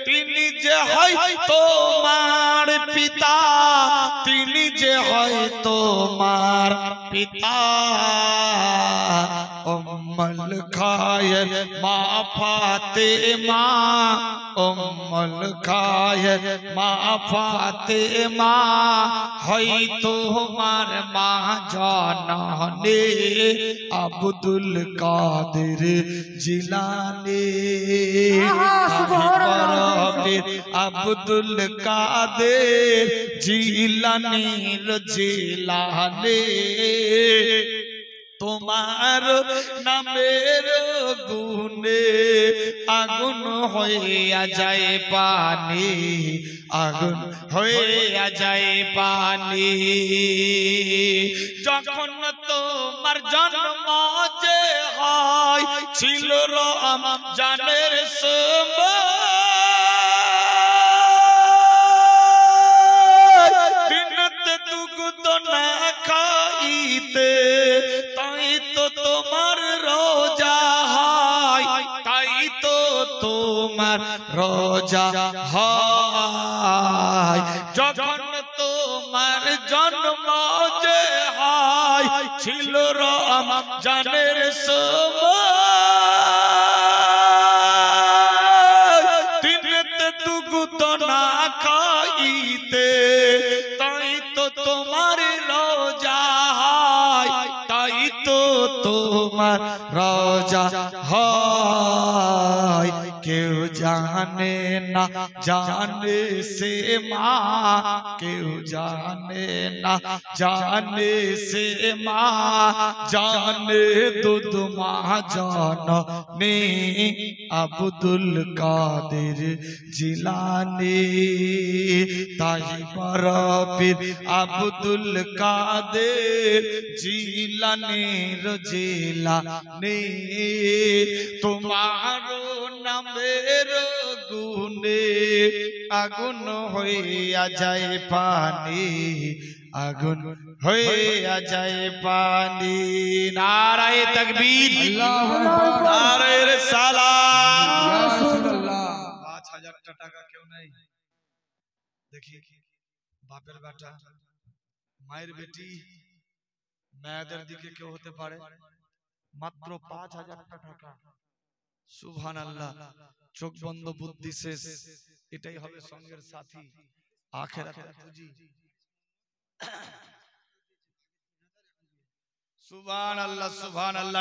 তিনি যে হয় তোমার পিতা তিনি যে হয় তোমার পিতা উম্মুল খায়ের মা ফাতেমা উম্মুল খায়ের মা ফাতেমা হয় তোমার মা জানানে আব্দুল কাদের জিলানী আব্দুল কাদের জিলানীর জিলানী তোমার নামের গুণে আগুন হইয়া যায় পানি আগুন হইয়া যায় পানি যখন তোমার জন্ম যে হয় ছিল রমজানের সময় দিনতে দুগ্ধ না খাইতে তাই তো তোমার রোজা হয় তাই তো তোমার রোজা হয় যখন তোমার জন্ম যে হয় ছিল রমজানের সময় দিনতে দুগ্ধ না খাইতে তাই তো তোমার রোজা হয় তাই তো তোমার রোজা হয় কেউ জানে না জানে সে মা কেউ জানে না জানে সে মা জানে দুধ মা জানে আব্দুল কাদের জিলানী তাই বরফির আব্দুল কাদের জিলানীর জিলানী তোমার নামের গুণে আগুন হইয়া যায় পানি আগুন হইয়া যায় পানি নারায়ে তাকবীর নারায়ে রিসালাত 5000 টাকা কেউ নাই দেখি বাপের বেটা মায়ের বেটি মেয়েদের দিকে কেউ হতে পারে মাত্র 5000 টাকা সুবহানাল্লাহ চোখ বন্ধ বুদ্ধি শেষ এটাই হবে সঙ্গের সাথী আখিরাতের পুঁজি সুবহানাল্লাহ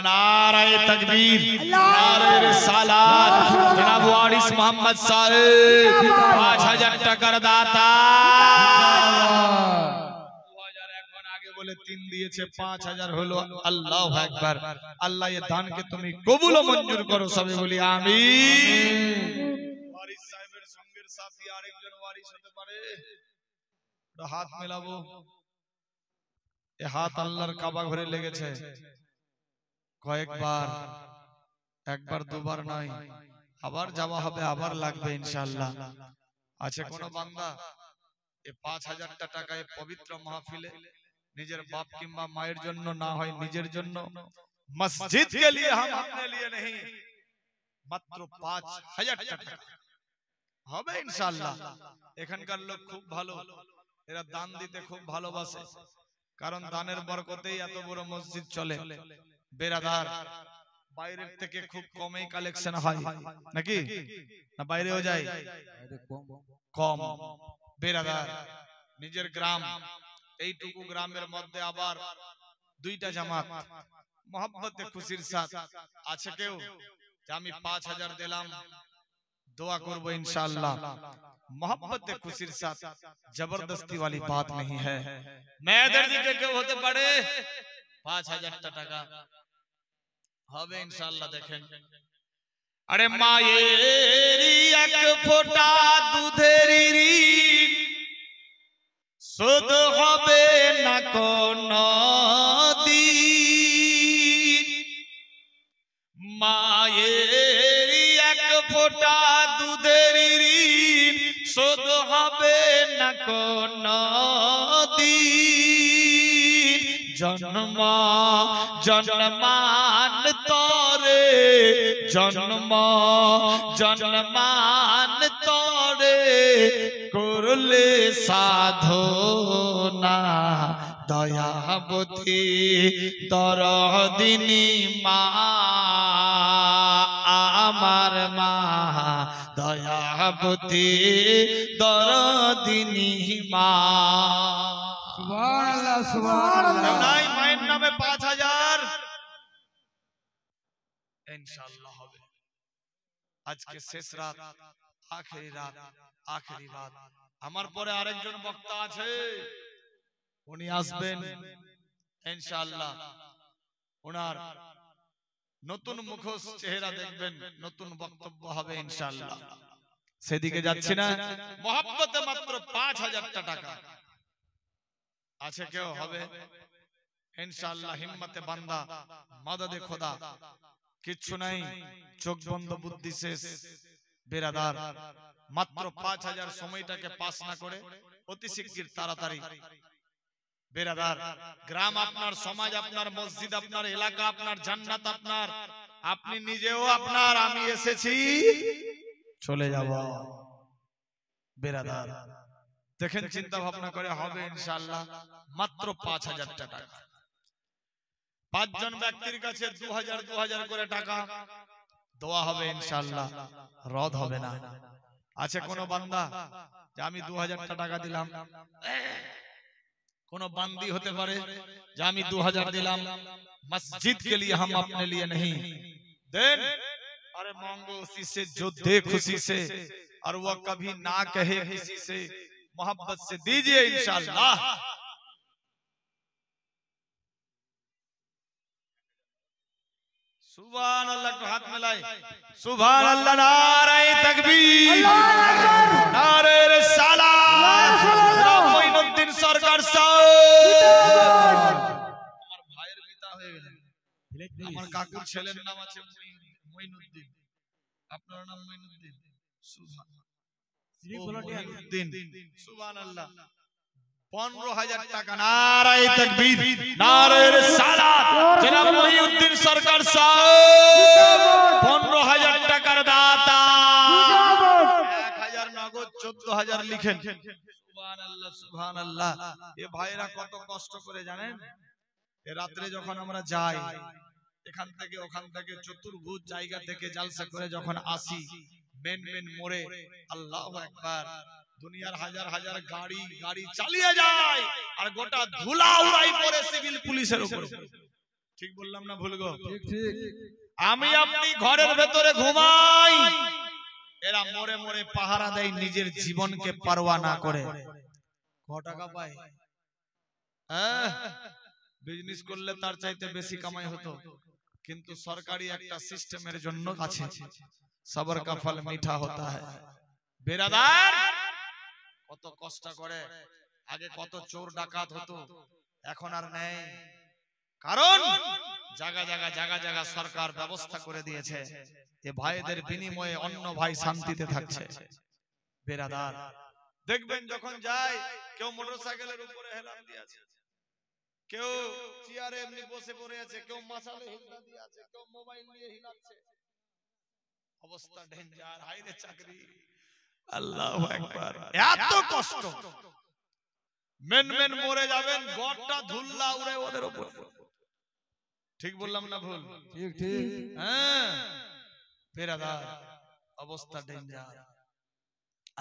নারায়ে তাকবীর নারায়ে রিসালাত জনাব ওয়ারিস মোহাম্মদ সাহেব 5000 টাকার দাতা 2000 এখন আগে বলে 3 দিয়েছে 5000 হলো আল্লাহু আকবার আল্লাহ এই দানকে তুমি কবুল ও মঞ্জুর করো সবে বলি আমিন ওয়ারিস সাহেবের সঙ্গের সাথী আরেকজন ওয়ারিস হতে পারে হাত মেলাবো এ হাত আল্লাহর কাবা ঘরে লেগেছে কয়েকবার একবার দুবার নয় আবার যাওয়া হবে আবার লাগবে ইনশাআল্লাহ আছে কোন বান্দা এ 5000 টাকা এই পবিত্র মাহফিলে নিজের বাপ কিংবা মায়ের জন্য না হয় নিজের জন্য মসজিদ के लिए हम अपने लिए नहीं মাত্র 5000 টাকা হবে ইনশাআল্লাহ এখানকার লোক খুব ভালো এরা দান দিতে খুব ভালোবাসে কারণ দানের বরকতেই এত বড় মসজিদ চলে বেরাদার বাইরের থেকে খুব কমই কালেকশন হয় নাকি না বাইরেও যায় কম বেরাদার নিজের গ্রাম এইটুকু গ্রামের মধ্যে আবার দুইটা জামাত मोहब्बते खुशिर साथ আছে কেউ যে আমি 5000 দিলাম দোয়া করব इंशाअल्लाह मोहब्बते खुशिर साथ जबरदस्ती वाली बात नहीं है মেয়েদের দিকে কেউ হতে পারে 5000 টাকা হবে इंशाअल्लाह দেখেন আরে মায়েরই এক ফোঁটা দুধের ঋণ শোধ হবে না কোন দিন মা হবে না কোনো দিন জন্ম জন্মান্তরে জন্ম জন্মান্তরে করলে সাধনা দয়াবতী দরদিনী মা আমার মা দয়াবতী দরদিনী মা সুবহানাল্লাহ সুবহানাল্লাহ নাই মায়ের নামে 5000 ইনশাআল্লাহ হবে আজকে শেষ রাত আখেরি রাত আখেরি রাত আমার পরে আরেকজন বক্তা আছে উনি আসবেন ইনশাআল্লাহ ওনার নতুন মুখোশ চেহারা দেখবেন নতুন বক্তব্য হবে ইনশাআল্লাহ সেদিকে যাচ্ছি না মহব্বতে মাত্র 5000 টাকা আছে কেউ হবে ইনশাআল্লাহ হিম্মতে বান্দা মদদে খোদা কিচ্ছু নাই চোখ বন্ধ বুদ্ধি শেষ বেরাদার মাত্র 5000 সময়টাকে পাস না করে অতি শিগগির তাড়াতাড়ি বেরাদার গ্রাম আপনার সমাজ আপনার মসজিদ আপনার এলাকা আপনার জান্নাত আপনার আপনি নিজেও আপনার আমি এসেছি চলে যাব বেরাদার দেখেন চিন্তা ভাবনা করে হবে ইনশাআল্লাহ মাত্র 5000 টাকা পাঁচজন ব্যক্তির কাছে 2000 করে টাকা দোয়া হবে ইনশাআল্লাহ রদ হবে না আছে কোন বান্দা যে আমি 2000 টাকা দিলাম কোন বান্দি হতে পারে যে আমি 2000 দিলাম मस्जिद के लिए हम अपने लिए नहीं देन अरे मांगो उसी से जो दे खुशी से और वह कभी ना कहे किसी से मोहब्बत से दीजिए इंशाअल्लाह सुभान अल्लाह तो हाथ मिलाए सुभान अल्लाह नारे तकबीर नारे रिसालत मोइनुद्दीन सरकार साहब আমার ভাইয়ের পিতা হয়ে গেলেন আমার কাকুর ছেলের নাম আছে মোইনুদ্দীন আপনার নাম মোইনুদ্দীন সুবহানাল্লাহ 15000 টাকা নারে তাকবীর নারে রিসালাত জনাব মহিউদ্দিন সরকার সাহেব 15000 টাকার দাতা 1000 নগদ 14000 লিখেন সুবহানাল্লাহ সুবহানাল্লাহ এ ভাইরা কত কষ্ট করে জানেন এ রাতে যখন আমরা যাই এখান থেকে ওখান থেকে চতুর্ভুজ জায়গা থেকে জালসা করে যখন আসি মেন মোড়ে আল্লাহু আকবার দুনিয়ার হাজার হাজার গাড়ি চালিয়ে যায় আর গোটা ধুলা উড়াই পড়ে সিভিল পুলিশের উপর ঠিক বললাম না ভুল গো ঠিক ঠিক আমি আপনি ঘরের ভেতরে ঘুমাই এরা মোড়ে মোড়ে পাহারা দেয় নিজের জীবনকে পারোয়া না করে কত টাকা পায় হ্যাঁ বিজনেস করলে তার চাইতে বেশি কামাই হতো কিন্তু সরকারি একটা সিস্টেমের জন্য আছে সবর কা ফল মিঠা হতা है বেরাদার কত কষ্ট করে আগে কত চোর ডাকাত হতো এখন আর নেই কারণ জায়গা সরকার ব্যবস্থা করে দিয়েছে এই ভাইদের বিনিময়ে অন্য ভাই শান্তিতে থাকছে বেরাদার দেখবেন যখন যায় কেউ মোটরসাইকেলের উপরে হেলান দিয়ে আছে কেউ চেয়ারে এমনি বসে পড়ে আছে কেউ মাথায় হিলা দিয়ে আছে কেউ মোবাইল নিয়ে হিলাচ্ছে অবস্থা ডেঞ্জার হাইরে চাকরি আল্লাহু আকবার এত কষ্ট মেন মরে যাবেন গড়টা ধুল্লা উড়ে ওদের উপর ঠিক বললাম না ভুল ঠিক ঠিক হ্যাঁ বেরাদার অবস্থা ডেঞ্জার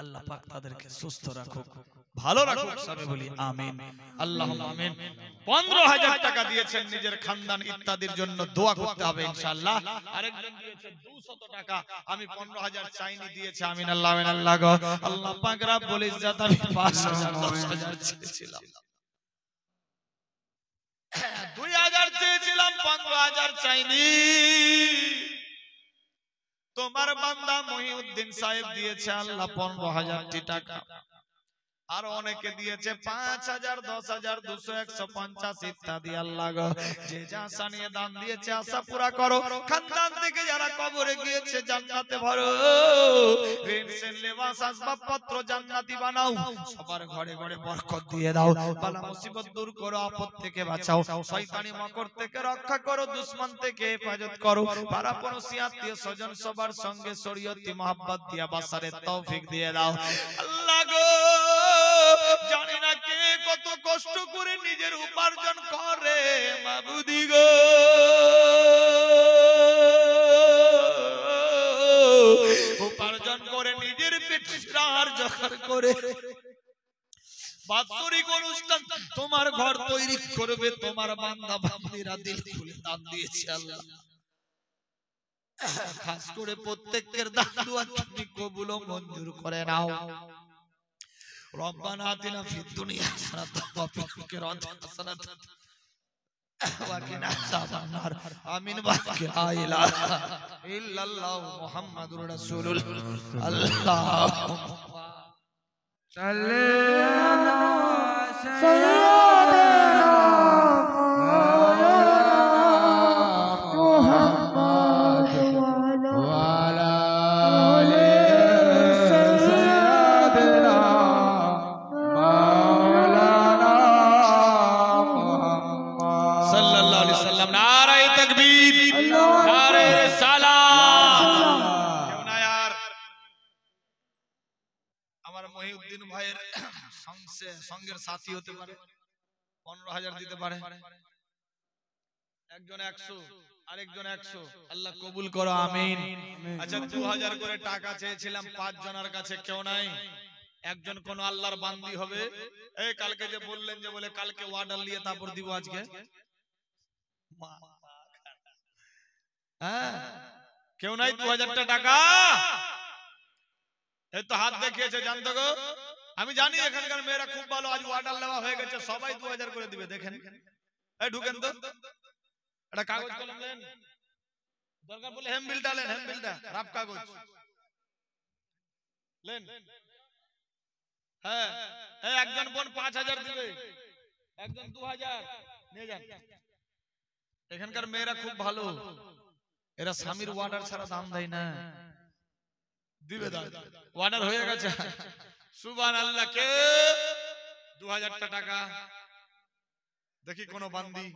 আল্লাহ পাক তাদেরকে সুস্থ রাখুক ভালো রাখুক সবে বলি আমিন আল্লাহুম্মা আমিন 15000 টাকা দিয়েছেন নিজের খানদান ইত্যাদির জন্য দোয়া করতে হবে ইনশাআল্লাহ আরেকজন দিয়েছে 200 টাকা আমি 15000 চাইনি দিয়েছে আমিন আল্লাহ গো আল্লাহ পাক রব্বুল ইজ্জত আমি 5000 10000 চেয়েছিলাম 2000 চেয়েছিলাম 15000 চাইনি তোমার বান্দা মহিউদ্দিন সাহেব দিয়েছে আল্লাহ 15000 টাকা আর অনেকে দিয়েছে 5000 10000 200 150 ইত্যাদি। আল্লাহ গো যে যা আশা নিয়ে দান দিয়েছে আশা পুরা করো। খানদান থেকে যারা কবরে গিয়েছে জান্নাতে ভরো, রেনসেন লেবাস আসবাবপত্র জান্নাতি বানাও, সবার ঘরে ঘরে বরকত দিয়ে দাও, বালা মুসিবত দূর করো, আপদ থেকে বাঁচাও, শয়তানি মকর থেকে রক্ষা করো, দুশমন থেকে হেফাজত করো, পাড়া পড়শি আত্মীয় স্বজন সবার সঙ্গে শরীয়তি মহব্বত দিয়া বাসারের তৌফিক দিয়ে দাও। আল্লাহ গো জানি না কে কত কষ্ট করে নিজের উপার্জন করে, মাবুদি গো উপার্জন করে নিজের পেট জোগাড় করে বাৎসরিক অনুষ্ঠান তোমার ঘর তৈরি করবে, তোমার বান্দা বান্দিরা দিল খুলে দান দিয়েছে। আল্লাহ খাস করে প্রত্যেকের দান দুয়া তুমি কবুল ও মঞ্জুর করে নাও। রব্বানা আতিনা ফিদ দুনিয়া হাসানাতান ওয়া ফিল আখিরাতি হাসানাতান ওয়া কিনা আযাবান নার। আমিন। বাকি লা ইলাহা ইল্লাল্লাহু মুহাম্মাদুর রাসূলুল্লাহ। আল্লাহুম্মা সাল্লি আলা سيدنا محمد وعلى آل سيدنا مولانا محمد সাল্লাল্লাহু আলাইহি সাল্লাম। নারায়ে তাকবীর, নারায়ে রিসালাত। কেউ না यार আমার মহিউদ্দিন ভাইয়ের সঙ্গের সাথী হতে পারে, 15000 দিতে পারে। একজন 100 আরেকজন 100। আল্লাহ কবুল করো, আমিন। আচ্ছা 2000 করে টাকা চেয়েছিলাম 5 জনের কাছে, কেউ নাই। একজন কোন আল্লাহর বান্দি হবে, এই কালকে যে বললেন যে বলে কালকে অর্ডার নিয়ে তারপর দিব আজকে, হ্যাঁ কেউ নাই 2000 টাকা। এই তো হাত দেখিয়েছে, জানতো গো আমি জানি এখানকার মেয়েরা খুব ভালো, আজ অর্ডার নেওয়া হয়ে গেছে, সবাই 2000 করে দিবে। দেখেন এই ঢুকেন তো, একটা কাগজ কলম নেন, দরকার বলে হেমবিলটা নেন, হেমবিলটা রাফ কাগজ নেন। হ্যাঁ এই একজন বোন 5000 দিবে, একজন 2000 নিয়ে যান। এখানকার মেয়েরা খুব ভালো, এরা স্বামীর অর্ডার ছাড়া দাম দেয় না, দিবে দাও। অর্ডার হয়ে গেছে, সুবহানাল্লাহ। কে 2000 টাকা দেখি কোন বান্দি,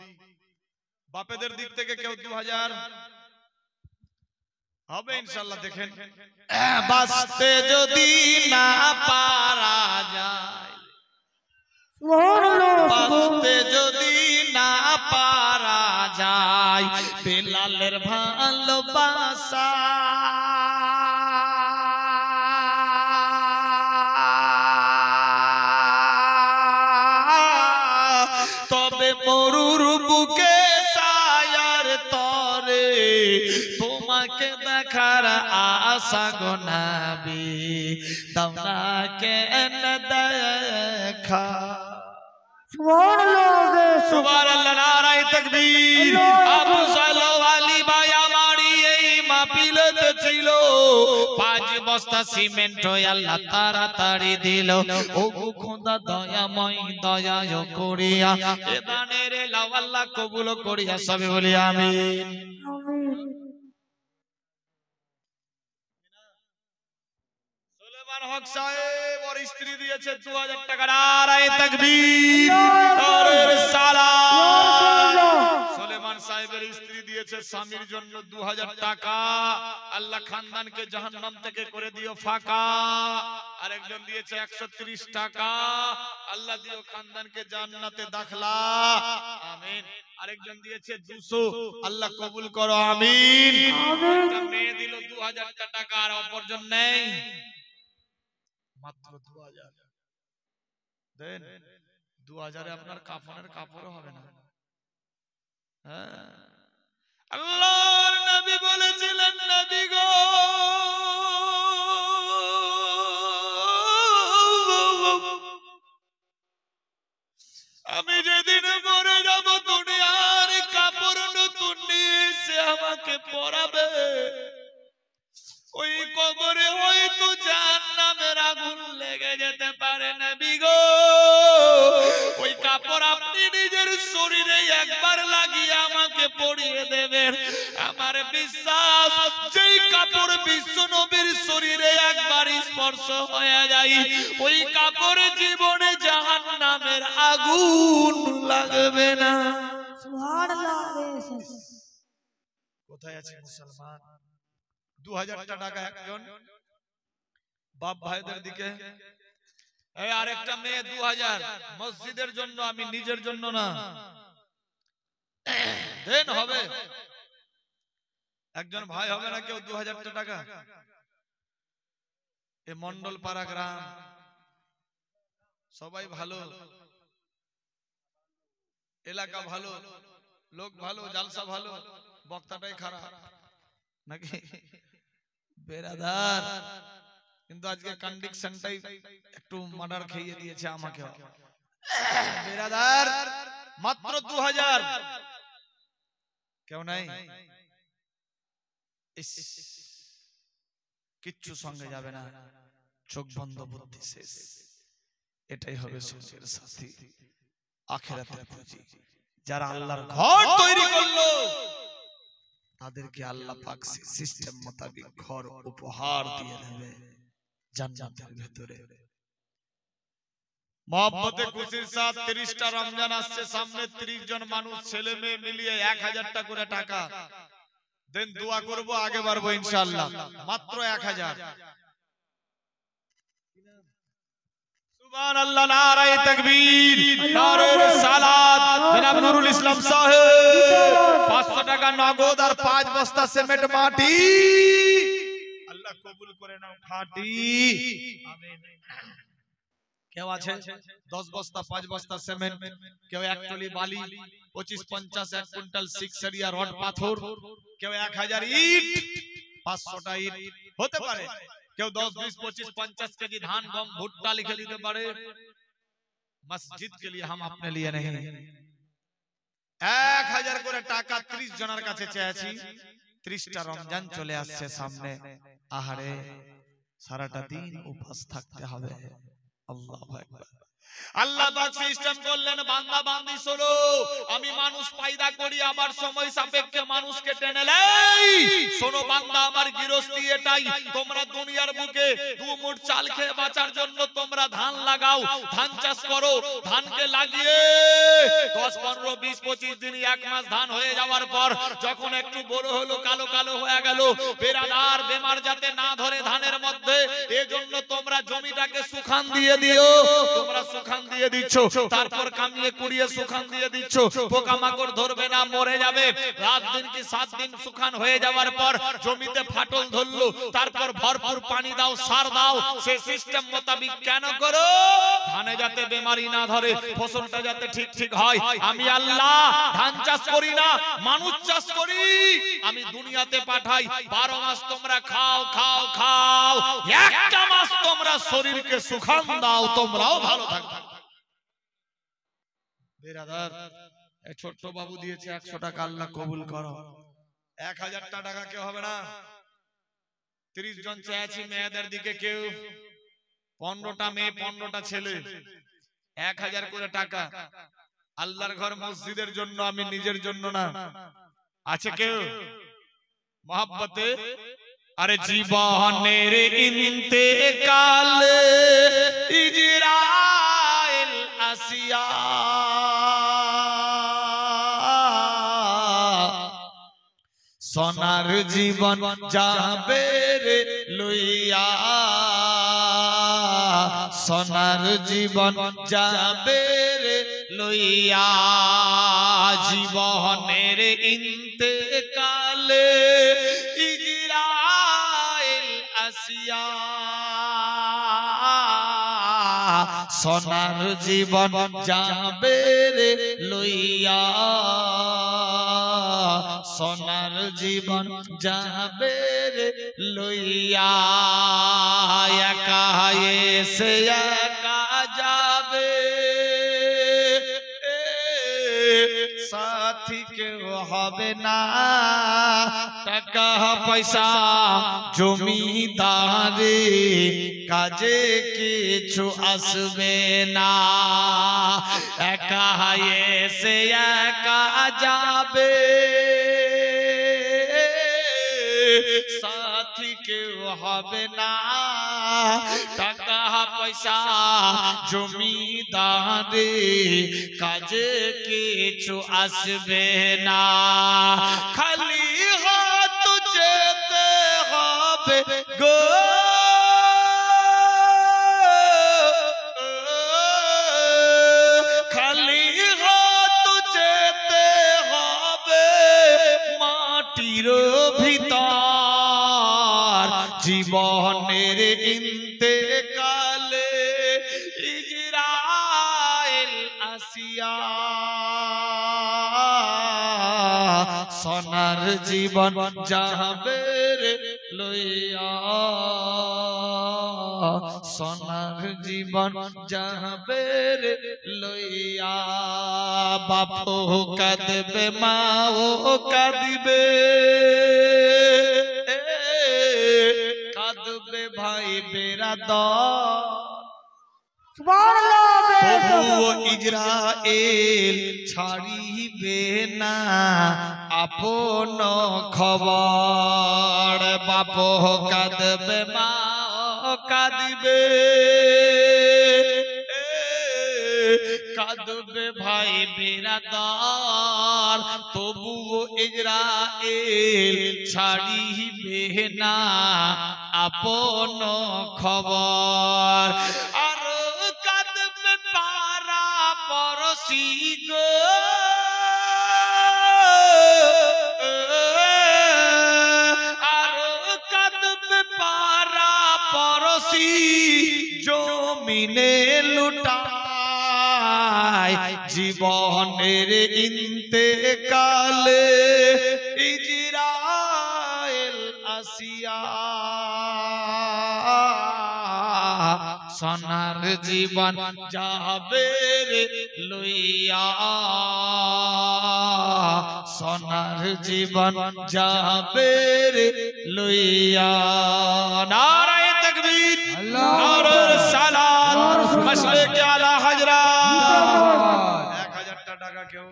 বাপেদের দিক থেকে কেউ 2000 হবে ইনশাআল্লাহ। দেখেন বাঁচতে যদি না পারা যায়, বাঁচতে যদি না পারা যায়, বেলালের ভালোবাসা তবে মরুর বুকে ছায়ার তরে তোমাকে দেখার আশা গো নবী, দাও না কেন দেখা। সুবহানাল্লাহ, নারায়ে তাকবীর। আবু সালাহ আলী ভাই আমারই এই মাহফিলেতে ছিল, 5 বস্তা সিমেন্ট আল্লাহ তাড়াতাড়ি দিল। ও খোদা দয়াময় দয়া করিয়া এ দানের লাও আল্লাহ কবুল করিয়া, সবে বলি আমিন। সুলেমান হক সাহেব ওর স্ত্রী দিয়েছে 2000 টাকা। নারায়ে তাকবীর, নারায়ে রিসালাত। সুলেমান সাহেবের স্ত্রী দিয়েছে স্বামীর জন্য 2000 টাকা। আল্লাহ খানদানকে জাহান্নাম থেকে করে দিও ফাঁকা। আরেকজন দিয়েছে 130 টাকা। আল্লাহ দিও খানদানকে জান্নাতে দাখলা, আমিন। আরেকজন দিয়েছে 200, আল্লাহ কবুল করো, আমিন। একটা মেয়ে দিল 2000 টাকা, আর অপরজন নেই, মাত্র 2000 দেন। 2000 এ আপনার কাফনের কাপড়ও হবে না। হ্যাঁ আল্লাহর নবী বলেছিলেন, নবী গো আমি যেদিন মরে যাব দুনিয়ার কাপড় নতুন নিয়ে এসে আমাকে পরাবে। ওই কবরে হয়তো জাহান্নামের আগুন লেগে যেতে পারে নবী গো। ওই কাপড় আপনি নিজের শরীরে একবার লাগিয়ে আমাকে পরিয়ে দেবেন। আমার বিশ্বাস যেই কাপড় বিশ্ব নবীর শরীরে একবার স্পর্শ হয়ে যায় ওই কাপড়ে জীবনে জাহান্নামের আগুন লাগবে না। সুবহানাল্লাহ। কোথায় আছে মুসলমান? 2000 টাকা একজন বাপ ভাইদের দিকে। এই আরেকটা মেয়ে 2000 মসজিদের জন্য, আমি নিজের জন্য না। দেন হবে, একজন ভাই হবে না কেউ 2000 টাকা? এ মন্ডল পাড়া গ্রাম সবাই ভালো, এলাকা ভালো, লোক ভালো, জালসা ভালো, বক্তাটাই খারাপ নাকি বেরাদার? কিন্তু আজকে কন্ডিশনটাই একটু মার্ডার খেয়ে দিয়েছে আমাকে। বেরাদার মাত্র 2000, কেউ নাই? কিচ্ছু সঙ্গে যাবে না, চোখ বন্ধ, বুদ্ধি শেষ। এটাই হবে সুখের সাথী, আখিরাতের পুঁজি। যারা আল্লাহর ঘর তৈরি করলো তাদেরকে আল্লাহ পাক সিস্টেম মোতাবেক ঘর উপহার দিয়ে দেবে জান্নাতের ভেতরে। মহব্বতে খুশির সাথে 30টা রমজান আসছে সামনে, 30 জন মানুষ ছেলে মেয়ে মিলিয়ে 1000 টাকা করে টাকা দেন, দোয়া করব আগে বাড়বো ইনশাআল্লাহ। মাত্র 1000। সুবহানাল্লাহ, নারায়ে তাকবীর, নারায়ে রিসালাত। জনাব নুরুল ইসলাম সাহেব 500 টাকা নগদ আর 5 বস্তা সিমেন্ট মাটি। আল্লাহ কবুল করে নাও খাঁটি, আমিন। কেউ আছে 10 বস্তা 5 বস্তা সিমেন্ট, কেউ 1 টলি বালি, 25-50 1 কুইন্টাল 6 এরিয়া রড পাথর, কেউ 1000 ইট, 500টা ইট হতে পারে, কেউ 10 20 25 50 কেজি ধান গম ভুট্টা লিখে দিতে পারে। মসজিদ के लिए हम अपने लिए नहीं। 1000 করে টাকা 30 জনের কাছে চেয়েছি। 30টা রমজান চলে আসছে সামনে, আহারে সারাটা দিন উপবাস থাকতে হবে। আল্লাহু আকবার। আল্লাহ পাক সিস্টেম করলেন, বান্দা বান্দি শোনো, আমি মানুষ পয়দা করি, আবার সময় সাপেক্ষে মানুষকে টেনে নেই। শোনো বান্দা, আমার গৃহস্থী এটাই, তোমরা দুনিয়ার বুকে 2 মুঠ চাল খেয়ে বাঁচার জন্য তোমরা ধান লাগাও, ধান চাষ করো, ধানকে লাগিয়ে 10 15 20 25 দিন 1 মাস ধান হয়ে যাওয়ার পর যখন একটু বড় হলো, কালো কালো হয়ে গেল, বেরাদার বেমার যাতে না ধরে ধানের মধ্যে, এজন্য তোমরা জমিটাকে সুখান দিয়ে দিও। তোমরা সুখান দিয়ে দিচ্ছ, তারপর কামিয়ে কুড়িয়ে সুখান দিয়ে দিচ্ছ, পোকামাকড় ধরবে না, মরে যাবে। রাত দিন কি 7 দিন সুখান হয়ে যাওয়ার পর জমিতে ফাটল ধরলো, তারপর ভরপুর পানি দাও, সার দাও। সেই সিস্টেম মোতাবেক কেন করো? ধানে যাতে বেমারি না ধরে, ফসলটা যাতে ঠিক ঠিক হয়। আমি আল্লাহ ধান চাষ করি না, মানুষ চাষ করি, আমি দুনিয়াতে পাঠাই। 12 মাস তোমরা খাও খাও খাও, একটা মাস তোমরা শরীরকে সুখান দাও, তোমরাও ভালো থাকবে। বেরাদার, এই ছোট্ট বাবু দিয়েছে 100 টাকা, আল্লাহ কবুল করো। 1000 টাকা কেউ হবে না। 30 জন চেয়েছি মেয়েদের দিকে, কেউ 15টা মেয়ে 15টা ছেলে, 1000 করে টাকা। আল্লাহর ঘর মসজিদের জন্য, আমি নিজের জন্য না। আছে কেউ মহব্বতে? আরে জীবনের ইন্তেকাল ইজরাইল আসিয়া, সোনার জীবন যাবে রে লইয়া, সোনার জীবন যাবে রে লইয়া, জীবনের ইন্তেকালে ইজরাইল আসিয়া, সোনার জীবন যাবে রে লইয়া, সোনার জীবন যাবে রে লইয়া, একা এসে একা যাবে, সাথী কেউ হবে না, টাকা পয়সা জমিদারি কাজে কিছু আসবে না। একা এসে একা যাবে, সাথী কেউ হবে না, টাকা পয়সা জমিদারি কাজে কিছু আসবে না। খালি হাত যেতে হবে গো, খালি হাত যেতে হবে মাটির ভিতর। জীবনের ইন্তেকালে ইজরাইল আসিয়া সোনার জীবন যাবে রে লইয়া, সোনার জীবন যাবে রে লইয়া। বাপু কাঁদবে, মাও কাঁদিবে, কাঁদবে ভাই বেরাদর। তবুও ইজরাইল ছাড়িবে না আপন খবর। বাপ কাঁদবে, মা কাঁদিবে, কাঁদবে ভাই বিরাদর। তবুও ইজরাইল ছাড়িবে না আপন খবর। আর কাঁদবে পারা পড়শি গো, আর কাঁদবে পারা পড়শি জমিনে লুটায়। জীবনের ইন্তেকালে ইজরাইল আসিয়া সোনার জীবন যাবে রে লইয়া, সোনার জীবন যাবে রে লইয়া। নারায়ে তাকবীর, নারায়ে রিসালাত, মাশরিক আলা হযরত। 1000 টাকা কেউ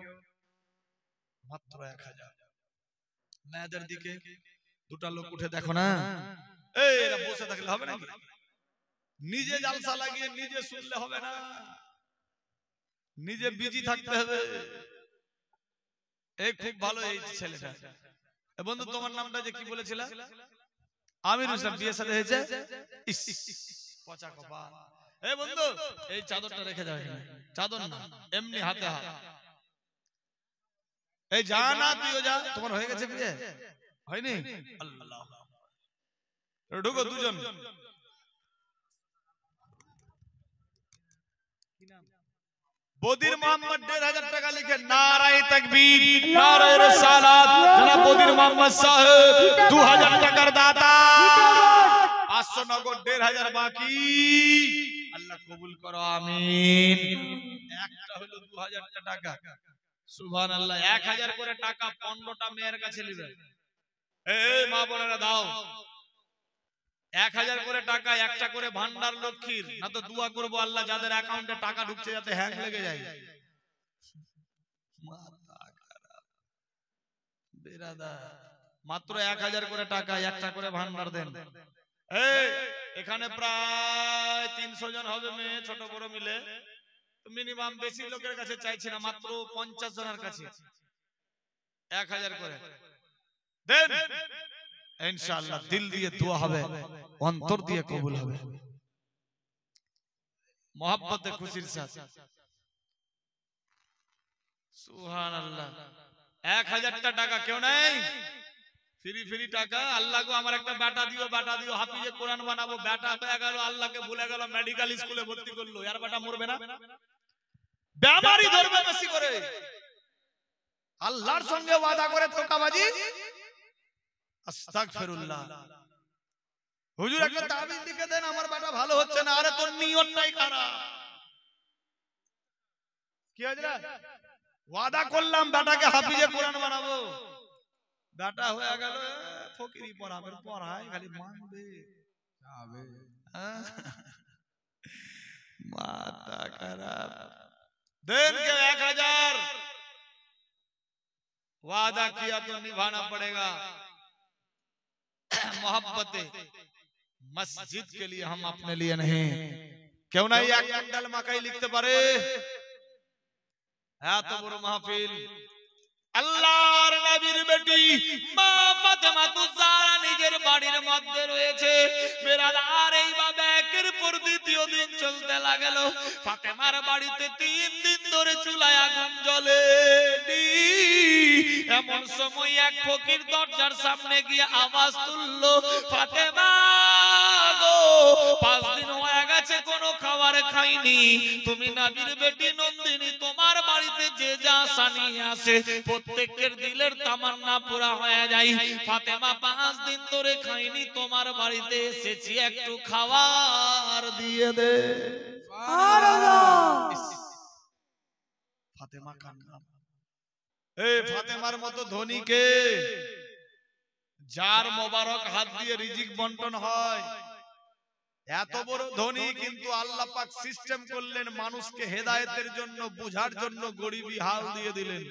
মাত্র 1000। মেয়েদের দিকে দুটা লোক উঠে দেখো না, এই এরা বসে থাকলে হবে নাকি? নিজে জালসা লাগিয়ে নিজে শুনলে হবে না, নিজে বিজি থাকতে হবে। এই খুব ভালো এই ছেলেটা। বন্ধু তোমার নামটা যে কি বলেছিলা? আমির হোসেন। বিয়ে সাথে হয়েছে? ইস পচা কপাল। এই বন্ধু এই চাদরটা রেখে যাও এখানে। চাদর না, এমনি হাতে হাত। এই যা না তুইও যা। তোমার হয়ে গেছে বিয়ে? হয়নি? আল্লাহ, ঢুকো দুজন। বদির মোহাম্মদ 1500 টাকা লিখে নারায়ে তাকবীর, নারায়ে রিসালাত। জনাব বদির মোহাম্মদ সাহেব 2000 টাকার দাতা। 500 নগদ, 1500 বাকি। আল্লাহ কবুল করো, আমিন। একটা হলো 2000 টাকা। সুবহানাল্লাহ। 1000 করে টাকা 15টা মেয়ের কাছে নেবে। এই মা বোনেরা দাও 1000 করে টাকা, একটা করে ভান্ডার লক্ষ্মীর। না তো দোয়া করবো আল্লাহ যাদের অ্যাকাউন্টে টাকা ঢুকছে যাতে হ্যাং লেগে যায়। মাত্র 1000 করে টাকা, একটা করে ভান্ডার দেন। এই এখানে প্রায় 300 জন হবে মেয়ে, ছোট বড় মিলে। মিনিমাম বেশি লোকের কাছে চাইছি না, মাত্র 50 জনের কাছে 1000 করে দেন। ইনশাআল্লাহ দিল দিয়ে দোয়া হবে, অন্তর দিয়ে কবুল হবে, মোহাব্বতে খুশির সাথে। সুবহানাল্লাহ। 1000 টাকা কেউ নাই, ফ্রি ফ্রি টাকা। আল্লাহ গো আমার একটা বেটা দিও, বেটা দিও, হাফিজে কোরআন বানাবো। বেটা হয়ে গেল, আল্লাহকে ভুলে গেল, মেডিকেল স্কুলে ভর্তি করলো। আর বেটা মরবে না, বেমারি ধরবে বেশি করে। আল্লাহর সঙ্গে ওয়াদা করে ধোঁকাবাজি। আস্তাগফিরুল্লাহ। হুজুর একটা তাবিজ লিখে দেন, আমার বেটা ভালো হচ্ছে না। আরে তোর নিয়তটাই খারাপ। কি হজরত ওয়াদা করলাম বেটাকে হাফিজে কোরআন বানাবো, বেটা হয়ে গেল ফকিরি পড়াবে, পড়ায় খালি মানবে মাথা খারাপ। देन के 1000 वादा किया तो निभाना पड़ेगा। मोहब्बत मस्जिद के लिए हम अपने लिए नहीं, क्यों ना एक कुंटल मकई लिखते पारे है तो बड़ो महफिल। আল্লাহর নবীর বেটি মা ফাতেমা তুজারা নিজের বাড়ির মধ্যে রয়েছে। বেরাদার এইভাবে একের পর দ্বিতীয় দিন চলতে লাগলো। ফাতেমার বাড়িতে 3 দিন ধরে চুলায় আগুন জ্বলে। এমন সময় এক ফকির দরজার সামনে গিয়ে আওয়াজ তুললো, ফাতেমা গো, 5 দিন হয়ে গেছে কোনো খাবার খাইনি। তুমি নবীর বেটি নন্দিনী, তোমার বাড়িতে যে যা সানিয়ে আসে প্রত্যেকের দিলের তামান্না পুরা হয়ে যায়। ফাতেমা 5 দিন ধরে খাইনি, তোমার বাড়িতে এসেছি, একটু খাবার দিয়ে দে। ফাতেমা কান্না। এই ফাতেমার মতো ধনীকে, যার মোবারক হাত দিয়ে রিজিক বন্টন হয়, এত বড় ধনী, কিন্তু আল্লাহ পাক সিস্টেম করলেন মানুষকে হেদায়েতের জন্য, বুঝার জন্য গরিবী হাল দিয়ে দিলেন।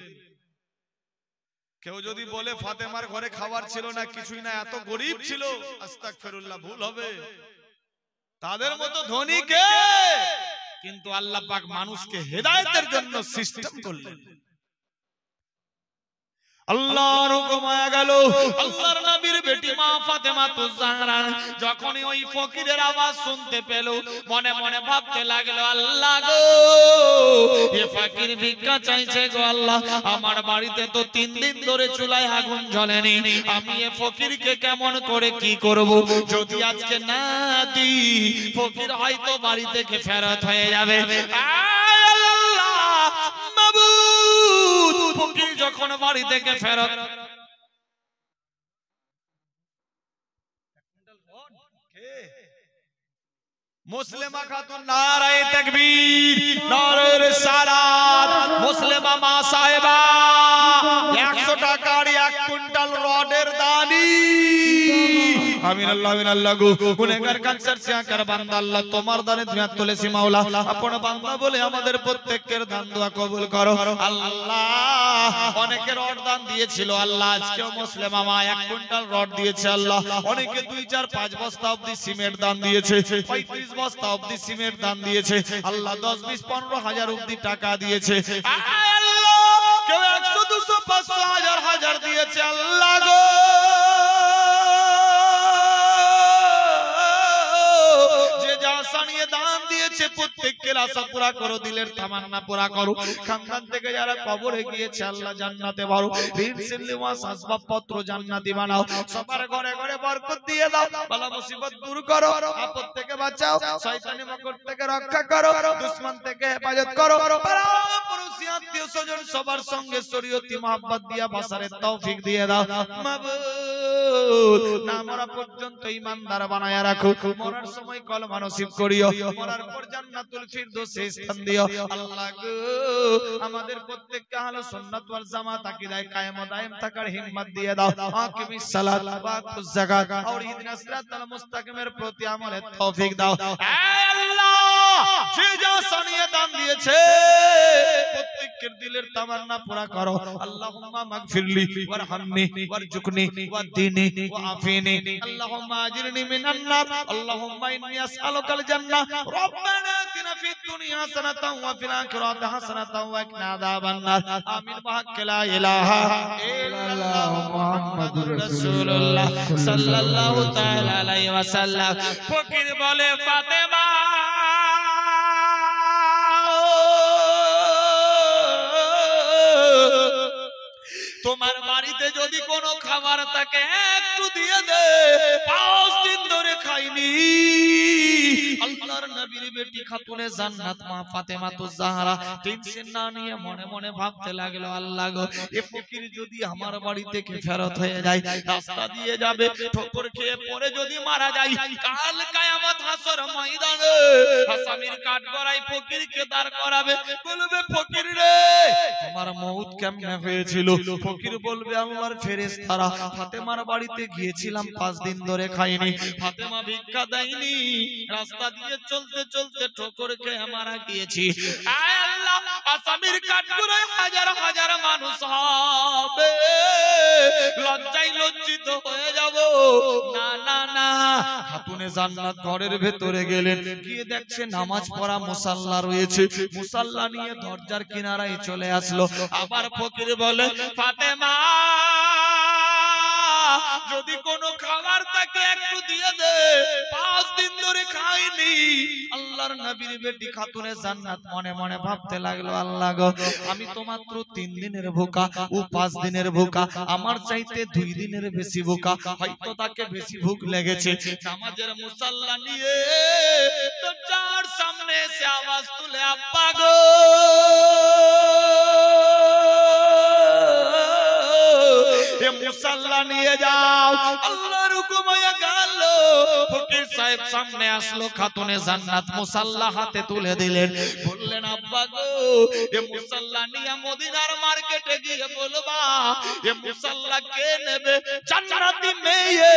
কেউ যদি বলে ফাতেমার ঘরে খাবার ছিল না, কিছুই না, এত গরিব ছিল, আস্তাগফিরুল্লাহ, ভুল হবে। তাদের মতো ধনীকে কিন্তু আল্লাহ পাক মানুষকে হেদায়েতের জন্য সিস্টেম করলেন। আল্লাহর হুকুম হয়ে গেল। আল্লাহর নবীর বেটি মা ফাতেমা তুজাহরা যখনই ওই ফকিরের আওয়াজ শুনতে পেল, মনে মনে ভাবতে লাগলো, আল্লাহ গো, এই ফকির ভিক্ষা চাইছে গো আল্লাহ, আমার বাড়িতে তো 3 দিন ধরে চুলায় আগুন জ্বলেনি, আমি এই ফকিরকে কেমন করে কি করব? যদি আজকে না দিই, ফকির হয়তো বাড়ি থেকে ফেরত হয়ে যাবে। ফকির যখন বাড়ি থেকে ফেরত, মুসলিমা খাতুন নারায়ে তাকবীর, নারায়ে রিসালাত, মুসলিমা মা সাহেবা 100 টাকার 1 কুইন্টাল রডের দানি। আমিন আল্লাহ, আমিন আল্লাহ গো, গুনাহগার কানসার সিয়াকার বান্দা, আল্লাহ তোমার দানে দুনিয়া তুলেছি মাওলা, আপন বান্দা বলে আমাদের প্রত্যেকের দান দোয়া কবুল করো আল্লাহ। অনেকে রড দান দিয়েছিল আল্লাহ, আজকেও মুসলিমা মা 1 কুইন্টাল রড দিয়েছে আল্লাহ। অনেকে 2, 4, 5 বস্তা অবধি সিমেন্ট দান দিয়েছে, 35 বস্তা অবধি সিমেন্ট দান দিয়েছে আল্লাহ। 10, 20, 15 হাজার অবধি টাকা দিয়েছে আল্লাহ। কেউ 100, 200, 500, হাজার হাজার দিয়েছে আল্লাহ গো। দান দিয়েছে প্রত্যেকের আশা পুরা করো, দিলের তামান্না পুরা করো। খানদান থেকে যারা কবরে গিয়েছে আল্লাহ জান্নাতে ভরো, ঋণ সিলওয়াস আসবাবপত্র জান্নাতি বানাও, সবার ঘরে ঘরে বরকত দিয়ে দাও, বালা মুসিবত দূর করো, আপদ থেকে বাঁচাও, শয়তানি মকর থেকে রক্ষা করো, দুশমন থেকে হেফাজত করো, পাড়া পড়োশি আত্মীয় স্বজন সবার সঙ্গে শরীয়তি মহব্বত দিয়া বাসারের তৌফিক দিয়ে দাও মাবুদ। না মরা পর্যন্ত ঈমানদার বানায়া রাখো, মরার সময় কলমা নসিব করিও, মরার পর জান্নাতুল ফিরদৌসে স্থান দিও আল্লাহ গো। আমাদের প্রত্যেককে আহলে সুন্নাত ওয়াল জামাত আকীদায় কায়েম ও দায়েম থাকার হিম্মত দিয়ে দাও। আকিমিস সালাত ওয়া আতুজ যাকাত আর ইহদিনাস সিরাতাল মুস্তাকিমের প্রতি আমলের তৌফিক দাও আল্লাহ। যে যা সানিয়ে দান দিয়েছে প্রত্যেকের দিলের তামান্না পুরা করো আল্লাহুম্মা মাগফিরলি ওয়ারহামনি ওয়ারজুকনি ওয়াদিনি ওয়াআফিনি আল্লাহুম্মা আজিরনি মিনান নার আল্লাহুম্মা ইন্নী আসআলুকাল জান্নাহ রব্বানা আতিনা ফিদ দুনিয়া হাসানাতাও ওয়া ফিল আখিরাতি হাসানাতাও ওয়া কিনা আযাবান নার আমিন বিহাক্কি লা ইলাহা ইল্লাল্লাহ মুহাম্মাদুর রাসূলুল্লাহ সাল্লাল্লাহু তাআলা আলাইহি ওয়াসাল্লাম। ফকির বলে ফাতেমা তোমার বাড়িতে যদি কোনো খাবার থাকে একটু দিয়ে দে, 5 দিন ধরে খাইনি। আল্লাহর নবীর বেটি খাতুনে জান্নাত মা ফাতেমা তুজাহরা টেনশন না নিয়ে মনে মনে ভাবতে লাগলো, আল্লাহ গো, এ ফকির যদি আমার বাড়ি থেকে ফেরত হয়ে যায়, রাস্তা দিয়ে যাবে, ঠোকর খেয়ে পড়ে যদি মারা যায়, কাল কিয়ামত হাসর ময়দানে আসামির কাঠগড়ায় ফকিরকে দাঁড় করাবে, বলবে ফকির রে তোমার কেমনে হয়েছিল? ফকির বলবে আল্লাহর ফেরেশতারা ফাতেমার বাড়িতে গিয়েছিলাম 5 দিন ধরে খাইনি, ফাতেমা ভিক্ষা দেয়নি, রাস্তা দিয়ে চলতে চলতে ঠোকর খেয়ে মারা গিয়েছি। আয় আল্লাহ, আসামির কাঠগড়ায় হাজার হাজার মানুষ হবে, লজ্জায় লজ্জিত হয়ে যাব। না না না, খাতুনে জান্নাত ঘরের ভেতরে গেলেন, গিয়ে দেখছে নামাজ পড়া মুসাল্লা রয়েছে, মুসাল্লা নিয়ে দরজার কিনারায় চলে আসলো। আবার ফকির বলে ফাতেমা যদি কোনো খাবার থাকে একটু দিয়ে দে, 5 দিন ধরে খাইনি। আল্লাহর নবীর বেটি খাতুনে জান্নাত মনে মনে ভাবতে লাগলো, আল্লাহ গো, আমি তো মাত্র 3 দিনের ভোকা, ও 5 দিনের ভোকা, আমার চাইতে 2 দিনের বেশি ভোকা, হয়তো তাকে বেশি ভুক লেগেছে। নামাজের মুসাল্লা নিয়ে দরজার সামনে এসে আওয়াজ তুলে আব্বা গো, মুসাল্লা নিয়ে যাও। আল্লাহর হুকুম হয়ে গেল। ফকির সাহেব সামনে আসলো, খাতুনে জান্নাত মুসাল্লা হাতে তুলে দিলেন, বললেন আব্বা গো, এ মুসাল্লা নিয়ে মদিনার মার্কেটে গিয়ে বলবা এ মুসাল্লা কে নেবে? জান্নাতি মেয়ে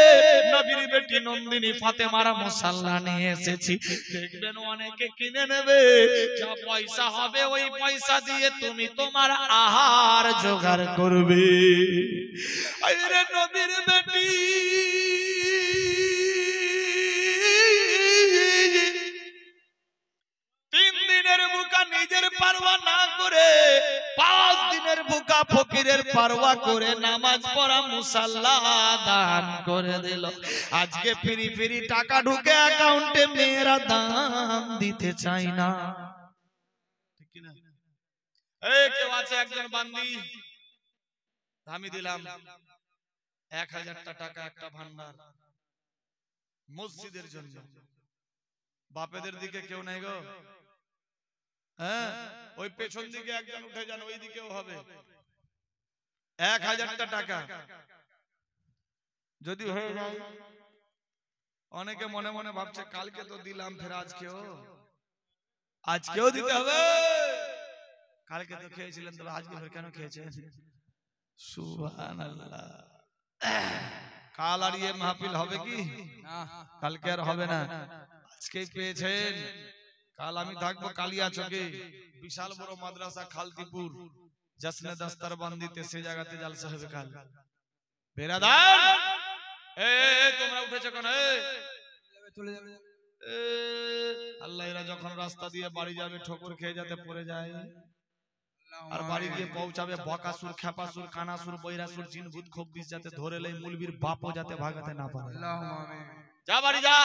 নবীর বেটি নন্দিনী ফাতেমার মুসাল্লা নিয়ে এসেছি, দেখবেন অনেকে কিনে নেবে, যা পয়সা হবে ওই পয়সা দিয়ে তুমি তোমার আহার জোগাড় করবে। আরে নবীর বেটি 3 দিনের ভুকা নিজের পারওয়া না করে 5 দিনের ভুকা ফকিরের পারওয়া করে নামাজ পড়া মুসাল্লা দান করে দিল। আজকে ফিরি ফিরি টাকা ঢুকে অ্যাকাউন্টে, মেয়েরা দান দিতে চায় না, ঠিক কি না? এই কেউ আছে একজন বান্দি, আমি দিলাম 1000 টাকা একটা ভান্ডার মসজিদের জন্য, বাপেদের দিকে কেউ নাই গো, হ্যাঁ ওই পেছন দিকে একজন উঠে যান, ওই দিকেও হবে। 1000 টাকা যদি হয়ে যায়, অনেকে মনে মনে ভাবছে কালকে তো দিলাম, ফের আজকেও দিতে হবে, কালকে তো খেয়েছিলেন, তবে আজকে ফের কেন খেয়েছেন? সুবহানাল্লাহ। কাল আর ये মাহফিল হবে কি? কালকে আর হবে না, আজকেই পেয়েছেন। কাল আমি থাকবো কালিয়াচকে, বিশাল বড় মাদ্রাসা খালতিপুর, জশ্নে দস্তরবন্দিতে, সে জায়গাতে জলসা হবে কাল। বেরাদার তোমরা উঠেছো কেন? আল্লাহ, এরা যখন রাস্তা দিয়ে বাড়ি যাবে ঠোকর খেয়ে যাতে পড়ে যায়, আর বাড়ি গিয়ে পৌঁছাবে বকাসুর, খেপাসুর, কানাসুর, বৈরাসুর, জিন ভূত খব্বিস যাতে ধরে লেই, মুলবির বাপও যাতে ভাগাতে না পারে। যা বাড়ি যা।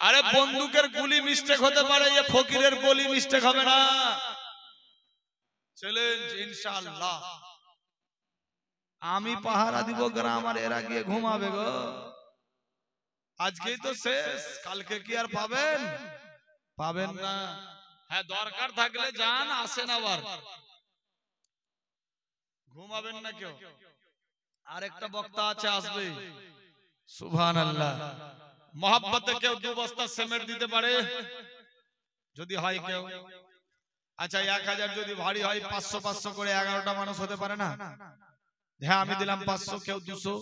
আরে বন্দুকের গুলি মিস্টেক হতে পারে, এ ফকিরের গুলি মিস্টেক হবে না। চ্যালেঞ্জ ইনশাআল্লাহ। আমি পাহারা দিব গ্রাম, আর এরা গিয়ে ঘুমাবে গো। আজকেই তো শেষ, কালকে কি আর পাবেন? পাবেন না। হ্যাঁ, দরকার থাকলে যান, আসেন, আবার ঘুমাবেন না কেউ। আরেকটা বক্তা আছে, আসবে। সুবহানাল্লাহ। মহব্বতে কেউ 2 বস্তা সিমেন্ট দিতে পারে যদি হয় কেউ? আচ্ছা 1000 যদি ভারী হয়, 500 500 করে 11টা মানুষ হতে পারে না? হ্যাঁ, আমি দিলাম 500, কেউ 200,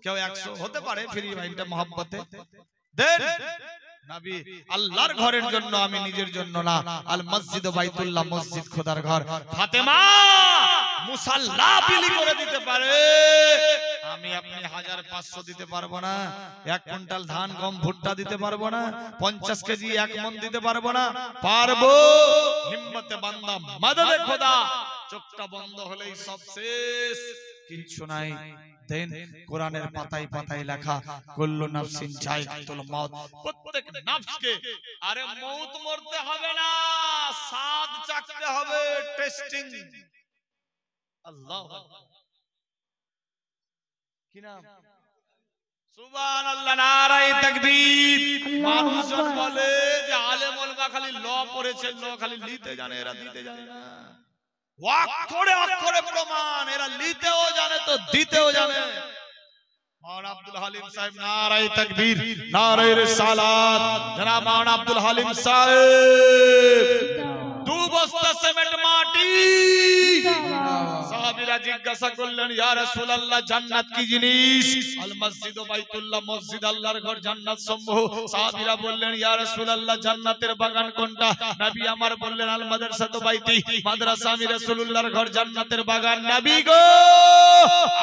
কেউ 100 হতে পারে, ফ্রি ভাইটা মহব্বতে দেন। নবী আল্লাহর ঘরের জন্য, আমি নিজের জন্য না। আল মসজিদ বাইতুল্লাহ, মসজিদ খোদার ঘর। ফাতেমা মুসাল্লা বিলি করে দিতে পারে, আমি আপনি 1500 দিতে পারবো না। 1 কুইন্টাল ধান, গম, ভুট্টা দিতে পারবো না। 50 কেজি 1 মণ দিতে পারবো না। পারবো, হিম্মতে বান্দা, মদদে খোদা। চোখটা বন্ধ হলেই সব শেষ, কিচ্ছু নাই। দেন কোরআনের পাতায় পাতায় লেখা, কুল্লু নাফসিন যায়কাতুল মউত, প্রত্যেক নফসকে, আরে মউত মরতে হবে না, স্বাদ চাখতে হবে, টেস্টিং। আল্লাহু আকবার। কি নাম? সুবহানাল্লাহ, নারায়ে তাকবীর। মানুষজন বলে যে আলেম ওলামা খালি ল পড়েছে, ল খালি লিতে জানে, এরা দিতে জানে না। অক্ষরে অক্ষরে প্রমাণ, এরা লিতেও জানে তো দিতেও জানে। মাওলানা আব্দুল হালিম সাহেব, নারায়ে তাকবীর, নারায়ে রিসালাত। জনাব মাওলানা আব্দুল হালিম সাহেব 2 বস্তা সিমেন্ট মাটি, সাহাবীরা জিজ্ঞাসা করলেন ইয়া রাসূলুল্লাহ জান্নাত কি জিনিস? আল মসজিদ ও বাইতুল্লাহ, মসজিদ আল্লাহর ঘর, জান্নাত সমূহ। সাহাবীরা বললেন ইয়া রাসূলুল্লাহ জান্নাতের বাগান কোনটা? নবী আমার বললেন আল মাদ্রাসাতু বাইতি, মাদ্রাসা আমি রাসূলুল্লাহর ঘর, জান্নাতের বাগান। নবী গো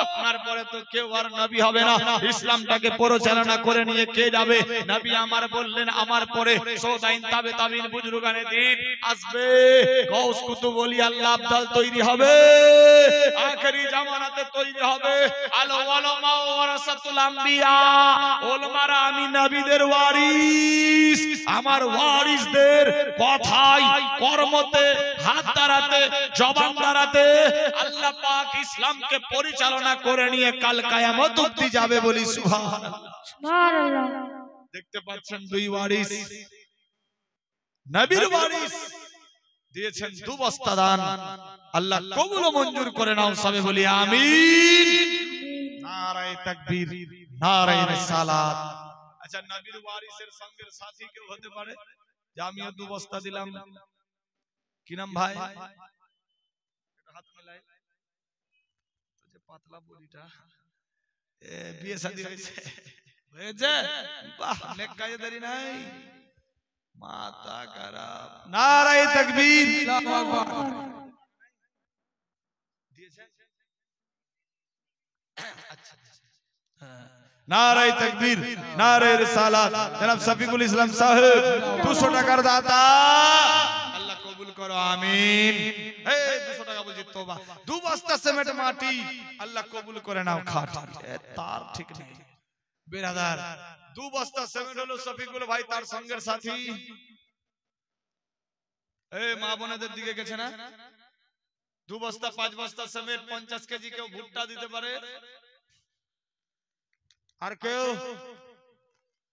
আপনার পরে তো কেউ আর নবী হবে না, ইসলামটাকে পরিচালনা করে নিয়ে কে যাবে? নবী আমার বললেন আমার পরে সৌদাইন তাবে তাবিন বুজুর্গানে দিন আসবে, গাউস কুতুব ওলি আল্লাহ আব্দাল তৈরি হবে, আখেরি জামানাতে তৈরি হবে। আল উলামা ওয়ারাসাতুল আম্বিয়া, উলামারা আমি নবীদের ওয়ারিস, আমার ওয়ারিসদের কথাই কর্মতে হাত দাঁড়াতে জবান দাঁড়াতে আল্লাহ পাক ইসলামকে পরিচালনা করে নিয়ে কাল কিয়ামত অবধি যাবে, বলি সুবহানাল্লাহ। সুবহানাল্লাহ। দেখতে পাচ্ছেন দুই ওয়ারিস, নবীর ওয়ারিস দিয়েছেন 2 বস্তা দান, আল্লাহ কবুল ও মঞ্জুর করে নাও, সবে বলি আমিন। নারায়ে তাকবীর, নারায়ে রিসালাত। আচ্ছা নবীর ওয়ারিসের সঙ্গের সাথী কেউ হতে পারে যে আমিও 2 বস্তা দিলাম? কি নাম ভাই? হাত মেলায় যে পাতলা বডিটা, বিয়ে শাদী হয়েছে হয়েছে, বাহ নেক কাজে দেরি নাই, মাথা খারাপ। নারায়ে তাকবীর, দিয়েছে। আচ্ছা নারায়ে তাকবীর, নারায়ে রিসালাত। জনাব শফিকুল ইসলাম সাহেব 200 টাকার দাতা, আল্লাহ কবুল করো আমিন। এই 200 টাকা বলছি তওবা। 2 বস্তা সিমেন্ট মাটি আল্লাহ কবুল করে নাও। খাটি তার ঠিক নেই বেরাদার, 2 বস্তা সিমেন্ট হলো শফিকুল ভাই, তার সঙ্গের সাথী। এই মা বোনেদের দিকে গেছে না? 2 বস্তা 5 বস্তা সিমেন্ট, 50 কেজি কেউ ভুট্টা দিতে পারে? আর কেউ?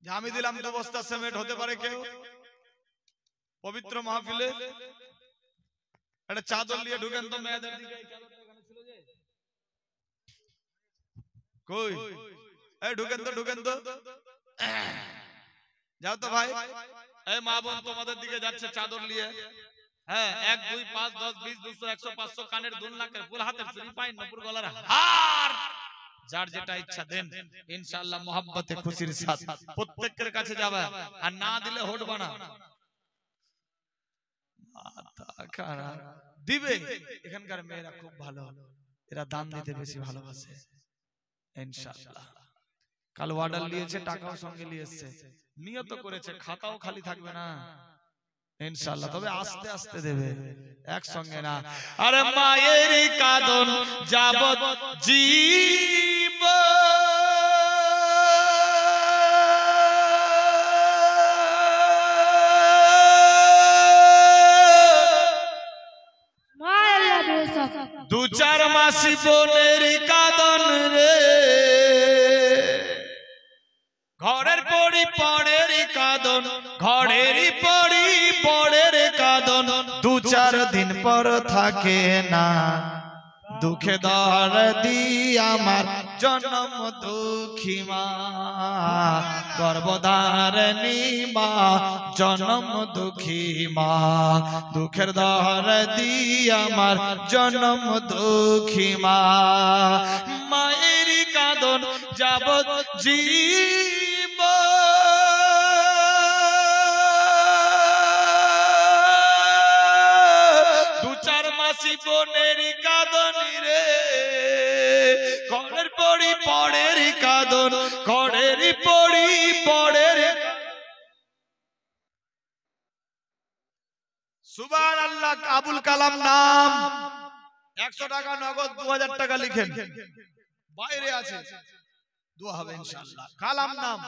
আমি দিলাম 2 বস্তা সিমেন্ট, হতে পারে কেউ? পবিত্র মাহফিলে একটা চাদর নিয়ে ঢুকেন তো মেয়েদের দিকে। কই এই ঢুকেন তো, ঢুকেন তো, যাও তো ভাই। এই মা বোন তোমাদের দিকে যাচ্ছে চাদর নিয়ে। হ্যাঁ 1 2 5 10 20 200 100 500 কানের দুল নাকের ফুল হাতের চুড়ি পাই নপুর গলার হার, যার যেটা ইচ্ছা দেন, ইনশাআল্লাহ মোহাব্বতে খুশির সাথে প্রত্যেকের কাছে যাবে, আর না দিলে হটবা না, মাথা খারাপ দিবে। এখানকার মেয়েরা খুব ভালো, এরা দান দিতে বেশি ভালোবাসে ইনশাআল্লাহ। কাল অর্ডার নিয়েছে, টাকাও সঙ্গে নিয়ে এসেছে, নিয়ত করেছে, খাতাও খালি থাকবে না ইনশাআল্লাহ, তবে আস্তে আস্তে দেবে, একসঙ্গে না। আরে মায়ের কাঁদন যাবত জীব সুবহানাল্লাহ বেশক। 2-4 মাসি বোনের কাঁদন রে, ঘরের পড়ি পড়ের কাঁদন, ঘরের পড়ি পড়ের কাঁদন, 2-4 দিন পর থাকে না, দুঃখে দরদি আমার জনম দুঃখী মা, গর্ভধারিণী মা জনম দুঃখী মা, দুঃখের দরদি আমার জনম দুঃখী মা, মায়ের কাঁদন যাবত জীব 2-4 মাসি বোনের কাঁদন রে, ঘরের পড়ি পড়ের কাঁদন, ঘরের পড়ি পড়ের। সুবহানাল্লাহ। আবুল কালাম নাম, 100 টাকা নগদ, 2000 টাকা লিখেন, বাইরে আছে, দোয়া হবে ইনশাআল্লাহ। কালাম নাম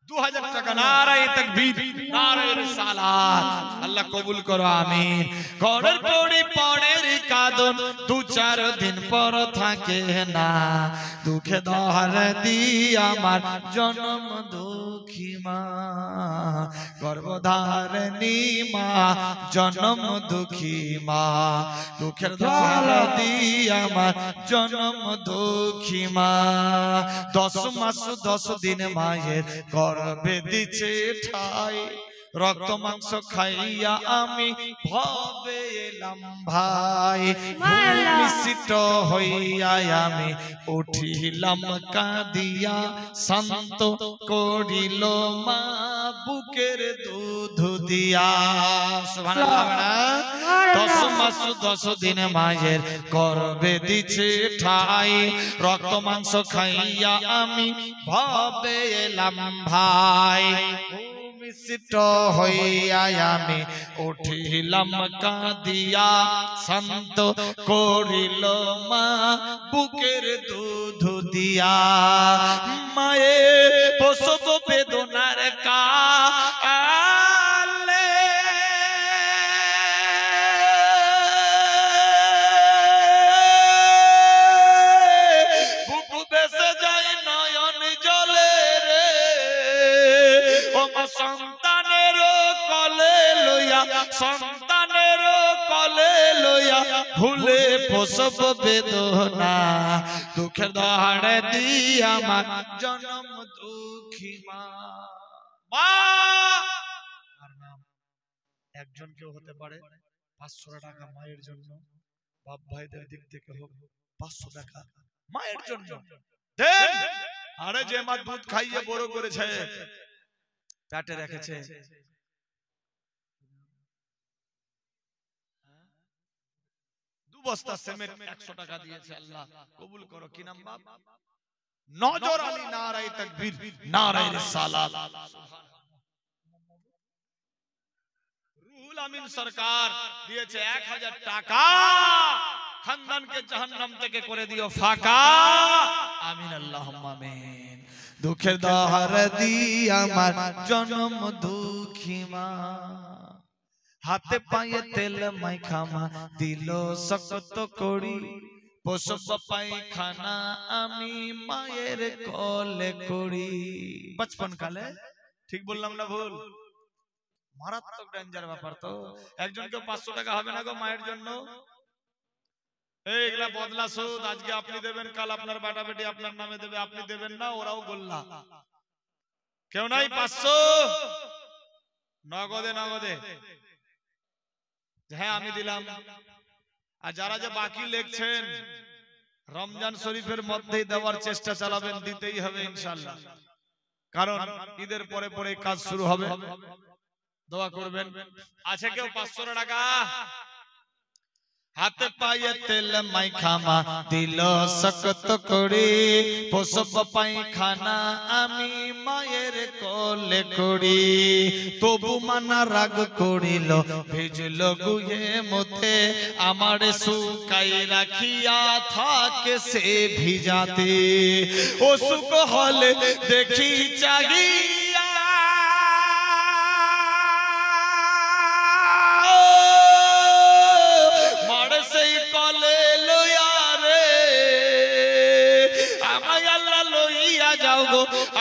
2000 টাকা। নারায়ে তাকবীর, নারায়ে রিসালাত। আল্লাহ কবুল করো আমিন। ঘরের পড়ি পড়ের কাঁদন, 2-4 দিন পর থাকে না, দুঃখে দরদি আমার জনম দুঃখী মা, গর্ভধারিণী মা জনম দুঃখী মা, দুঃখের দরদি আমার জনম দুঃখী মা, 10 মাস 10 দিন মায়ের গর্ভে দিছে ঠাই, রক্ত মাংস খাইয়া আমি ভবে এলাম ভাই, ভূমিষ্ঠ হইয়া আমি উঠিলাম কাঁদিয়া, শান্ত করিল মা বুকের দুধ দিয়া। সুবহানাল্লাহ। 10 মাস 10 দিন মায়ের গর্ভে দিছে ঠাই, রক্ত মাংস খাইয়া আমি ভবে এলাম ভাই, ভূমিষ্ঠ হইয়া আমি উঠিলাম কাঁদিয়া, শান্ত করিল মা বুকের দুধ দিয়া। মায়ে প্রসব বেদনার কালে বুক বেসে যায় নয়ন জলে রে, ও মা সন্তানের কলে লইয়া, সন্তানের কলে লইয়া ভুলে প্রসব বেদনা, দুঃখের দহাড়ে দিয়া আমার জনম দুঃখী মা। মা কার নাম? একজন কেউ হতে পারে 500 টাকা মায়ের জন্য, বাপ ভাইদের দিক থেকে হোক 500 টাকা মায়ের জন্য দেন। আরে যে মা দুধ খাইয়ে বড় করেছে, পেটে রেখেছে, 2 বস্তা সিমেন্ট 100 টাকা দিয়েছে, আল্লাহ কবুল করো। কি নাম বাপ? নজর আলী। নারায়ে তাকবীর, নারায়ে রিসালাত। রুহুল আমিন সরকার দিয়েছে 1000 টাকা, খানদানকে জাহান্নাম থেকে করে দিও ফাঁকা। আমিন আল্লাহুম্মা আমিন। দুঃখের দহার দিয়া আমার জনম দুঃখী মা, হাতে পায়ে তেল মাইখামা দিল শক্ত করি, প্রসব পায়খানা আমি মায়ের কোলে করি। বচপন কালে, ঠিক বললাম না ভুল? মারাত্মক ডেঞ্জার ব্যাপার তো। একজনকে 500 টাকা হবে না গো মায়ের জন্য? এইগুলা বদলা সুদ, আজকে আপনি দেবেন, কাল আপনার বেটা বেটি আপনার নামে দেবে, আপনি দেবেন না, ওরাও গোল্লা। কেউ নাই 500 নগদে নগদে, হ্যাঁ আমি দিলাম। আর যারা যে বাকি লিখছেন রমজান শরীফের মধ্যেই দেওয়ার চেষ্টা চালাবেন, দিতেই হবে ইনশাআল্লাহ, কারণ ঈদের পরে পরে কাজ শুরু হবে। দোয়া করবেন। আছে কেউ 500 টাকা? হাতে পায়ে তেল মাইখামা দিল শক্ত করে, প্রসব পায়খানা আমি মায়ের কোলে করি, তবু মানা রাগ করিল, ভেজল গুয়ে মতে, আমার শুকাই রাখিয়া থাকে সে ভিজাতে, অসুখ হলে দেখি চাহিয়া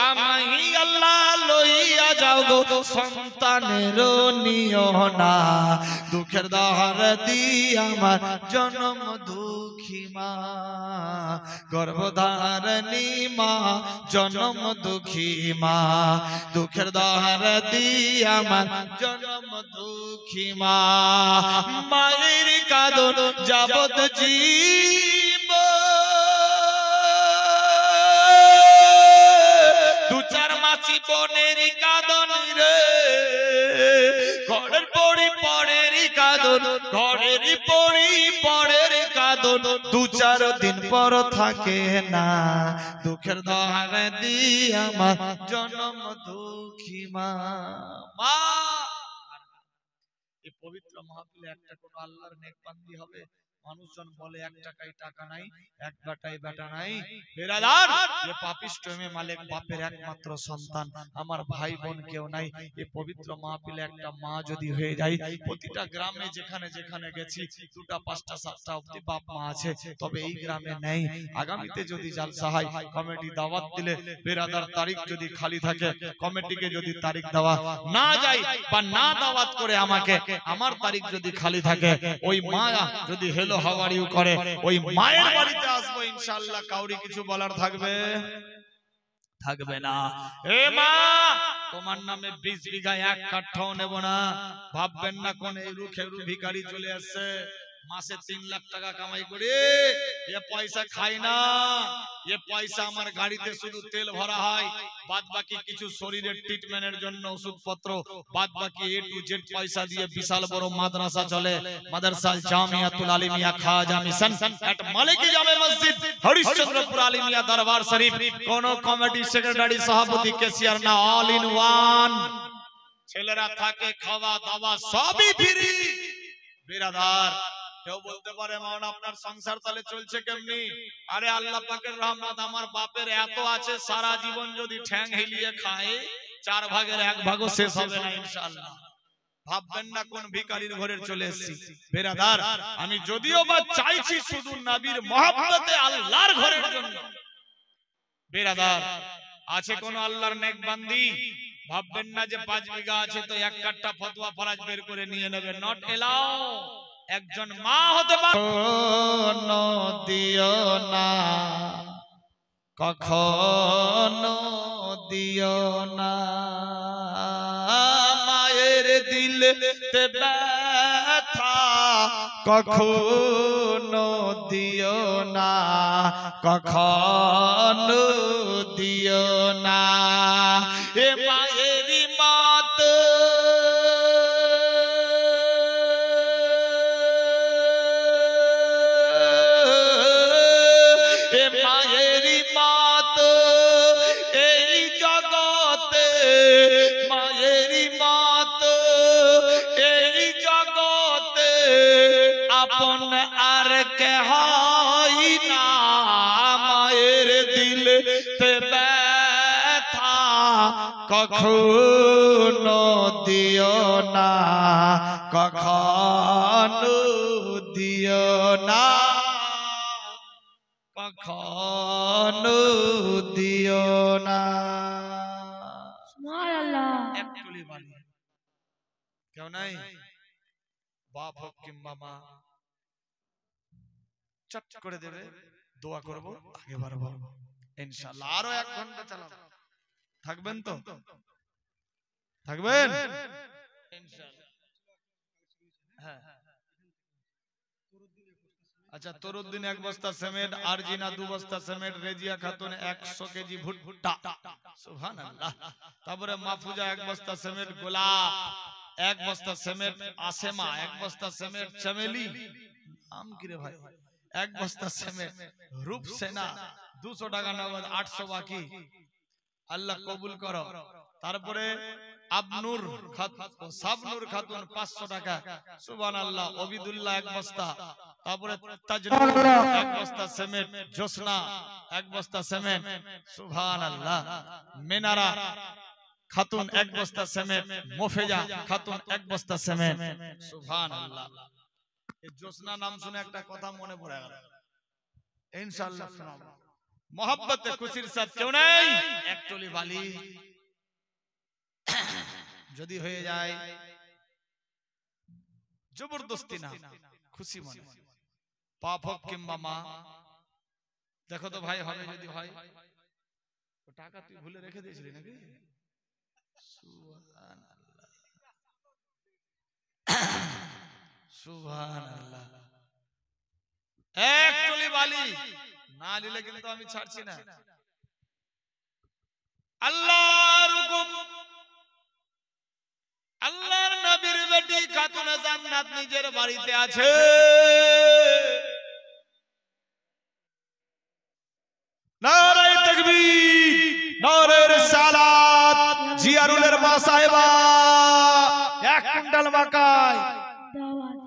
আমায় আল্লাহ লইয়া যাও গো, সন্তানের নিও না, দুঃখের দহার দিয়া আমার জনম দুঃখী মা, গর্ভধারণী মা জনম দুঃখী মা, দুঃখের দহার দিয়া আমার জনম দুঃখী মা। মায়ের কাঁদন যাবত জীব, 2-4 মাসি বোনের কাঁদন রে, ঘরের পড়ি পরের কাঁদন, ঘরের পড়ি পরের কাঁদন, 2-4 দিন পর থাকে না, দুঃখের দহার দিয়া আমার জনম দুঃখী মা। মা এই পবিত্র মাহফিলে একটা কোন আল্লাহর নেক বান্দি হবে, মানুষজন বলে 1 টাকায় টাকা নাই, 1 বাটায় বাটা নাই। বেরাদার, এ পাপিষ্ঠ মে মালিক বাপের একমাত্র সন্তান, আমার ভাই বোন কেউ নাই। এই পবিত্র মাহফিলে একটা মা যদি হয়ে যায়, প্রতিটা গ্রামে যেখানে যেখানে গেছি 2টা 5টা 7টা অবধি বাপ মা আছে, তবে এই গ্রামে নেই। আগামীতে যদি জালসা হয়, কমিটি দাওয়াত দিলে, বেরাদার তারিখ যদি খালি থাকে, কমিটিকে যদি তারিখ দেওয়া না যায় বা না দাওয়াত করে আমাকে, আমার তারিখ যদি খালি থাকে, ওই মা যদি হেলো হাউ আর ইউ করে, ওই মায়ের বাড়িতে আসবো ইনশাআল্লাহ। কাউরি কিছু বলার থাকবে? থাকবে না। এ মা, তোমার নামে 20 বিঘা 1 কাঠাও নেব না। ভাববেন না কোন এই রুখেরু ভিখারি চলে আসছে মাসে 3 লাখ টাকা কামাই করে, এ পয়সা খায় না। এ পয়সা আমার গাড়িতে শুধু তেল ভরা হয়, বাদ বাকি কিছু শরীরের ট্রিটমেন্টের জন্য ওষুধপত্র, বাদ বাকি A to Z পয়সা দিয়ে বিশাল বড় মাদ্রাসা চলে। মাদ্রাসা জামিয়াতুল আলিমিয়া খাজা মিশন এট মালিকি জামে মসজিদ হরিশ্চন্দ্রপুর আলিমিয়া দরবার শরীফ। কোন কমিটি সেক্রেটারি সভাপতি কেসিয়ার না, অল ইন ওয়ান। ছেলেরা থাকে, খাওয়া দাওয়া সবই ফ্রি। বিরাদার, কেউ বলতে পারে মাওলানা আপনার সংসার তাহলে চলছে কেমনি? আরে আল্লাহ পাকের রহমত, আমার বাপের এত আছে, সারা জীবন যদি ঠ্যাং হিলিয়ে খায় 4 ভাগের 1 ভাগও শেষ হবে না ইনশাআল্লাহ। ভাববেন না কোন ভিখারির ঘরে চলে এসেছি। বিরাদার, আমি যদিও বা চাইছি শুধু নবীর মহব্বতে আল্লাহর ঘরের জন্য। বিরাদার, আছে কোন আল্লাহর নেক বান্দি, ভাববেন না যে 5 বিঘা আছে তো 1 কাঠা ফতোয়া ফরাজ বের করে নিয়ে নেবে। Not allow. একজন মা হতে পারে দিও না, কখনো দিও না, মায়ের দিলতে ব্যথা কখনো দিও না, কখনো দিও না। এ মায়েরই মত আপন আর কে হয় না, মায়ের দিলতে ব্যথা কখনো দিও না, কখনো দিও না, কখনো দিও না। সুবহানাল্লাহ। একটুলি বাড়ি কেউ নাই, বাপ হোক কিংবা মা, চট করে দেবে, দোয়া করব, আগে বাড়বো ইনশাআল্লাহ। আরো 1 ঘন্টা চালাবো, থাকবেন তো? থাকবেন ইনশাআল্লাহ। হ্যাঁ, আচ্ছা, তরুদ্দিন 1 বস্তা সিমেন্ট, আরজিনা 2 বস্তা সিমেন্ট, রেজিয়া খাতুন 100 কেজি ভুট্টা, সুবহানাল্লাহ। তারপরে মাহফুজা 1 বস্তা সিমেন্ট, গোলাপ 1 বস্তা সিমেন্ট, আसेमा 1 বস্তা সিমেন্ট, চমেলি নাম কি রে ভাই 1 বস্তা সিমেন্ট, রূপসেনা 200 টাকা নগদ, 800 বাকি। আল্লাহ কবুল করো। তারপরে আবনুর খাতুন, সাবনুর খাতুন 500 টাকা, সুবহানাল্লাহ। ওবিদুল্লাহ 1 বস্তা, তারপরে তাজনুর 1 বস্তা সিমেন্ট, জোসনা 1 বস্তা সিমেন্ট, সুবহানাল্লাহ। মিনারা খাতুন 1 বস্তা সিমেন্ট, মোফেজা খাতুন 1 বস্তা সিমেন্ট, সুবহানাল্লাহ। এই জোসনা নাম শুনে একটা কথা মনে পড়ে গেল, ইনশাআল্লাহ শোনাবো। মোহাব্বতে খুশির সাথ কেউ নাই, একটলি বালি যদি হয়ে যায়, জবরদস্তি না, খুশি মনে, বাপ হোক কিংবা মা। দেখো তো ভাই, হবে যদি হয়। ও টাকা তুই ভুলে রেখে দিয়েছিলি নাকি? সুবহানাল্লাহ, সুবহানাল্লাহ। একটলি বালি না নিলে কিন্তু আমি ছাড়ছি না। আল্লাহর হুকুম, আল্লাহর নবীর বেটি খাতুনে জান্নাত নিজের বাড়িতে আছে। নারে তাকবীর, নারে রিসালাত। জিয়ারুলের মা সাহেবা 1 কুইন্টাল মাকাই। দাওয়াত।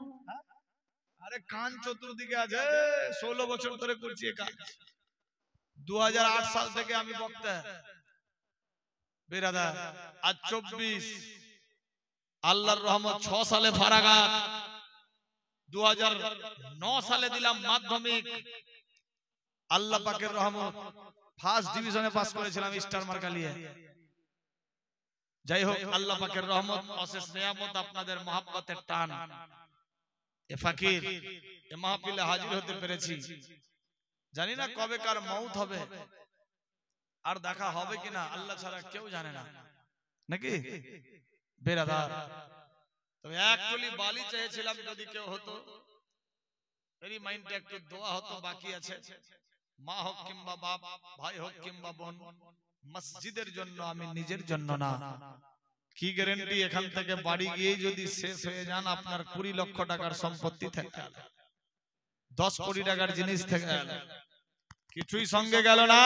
আরে কান চতুর্দিকে আছে, 16 বছর ধরে করছি এই কাজ। 2008 সাল থেকে আমি বক্তা। বিরাদার, আজ 24, আল্লাহর রহমত 6 সালে ফারাগাত, 2009 সালে দিলাম মাধ্যমিক, আল্লাহ পাকের রহমত ফার্স্ট ডিভিশনে পাস করেছিলাম স্টার মার্কা নিয়ে। যাই হোক, আল্লাহ পাকের রহমত, অশেষ নিয়ামত, আপনাদের মহব্বতের টান, এ ফকির এ মাহফিলে হাজির হতে পেরেছি। জানি না কবে কার মউত হবে, আর দেখা হবে কিনা আল্লাহ ছাড়া কেউ জানে না, নাকি বেরাদার? তবে এক টলি বালি চেয়েছিলাম, যদি কেউ হতো, এরই মাইন্ডে একটু দোয়া হতো, বাকি আছে। মা হোক কিংবা বাপ, ভাই হোক কিংবা বোন, মসজিদের জন্য, আমি নিজের জন্য না। কি গ্যারান্টি এখান থেকে বাড়ি গিয়ে যদি শেষ হয়ে যান, আপনার 20 লক্ষ টাকার সম্পত্তি থেকে গেল, 10 কোটি টাকার জিনিস থেকে গেল, কিছুই সঙ্গে গেল না।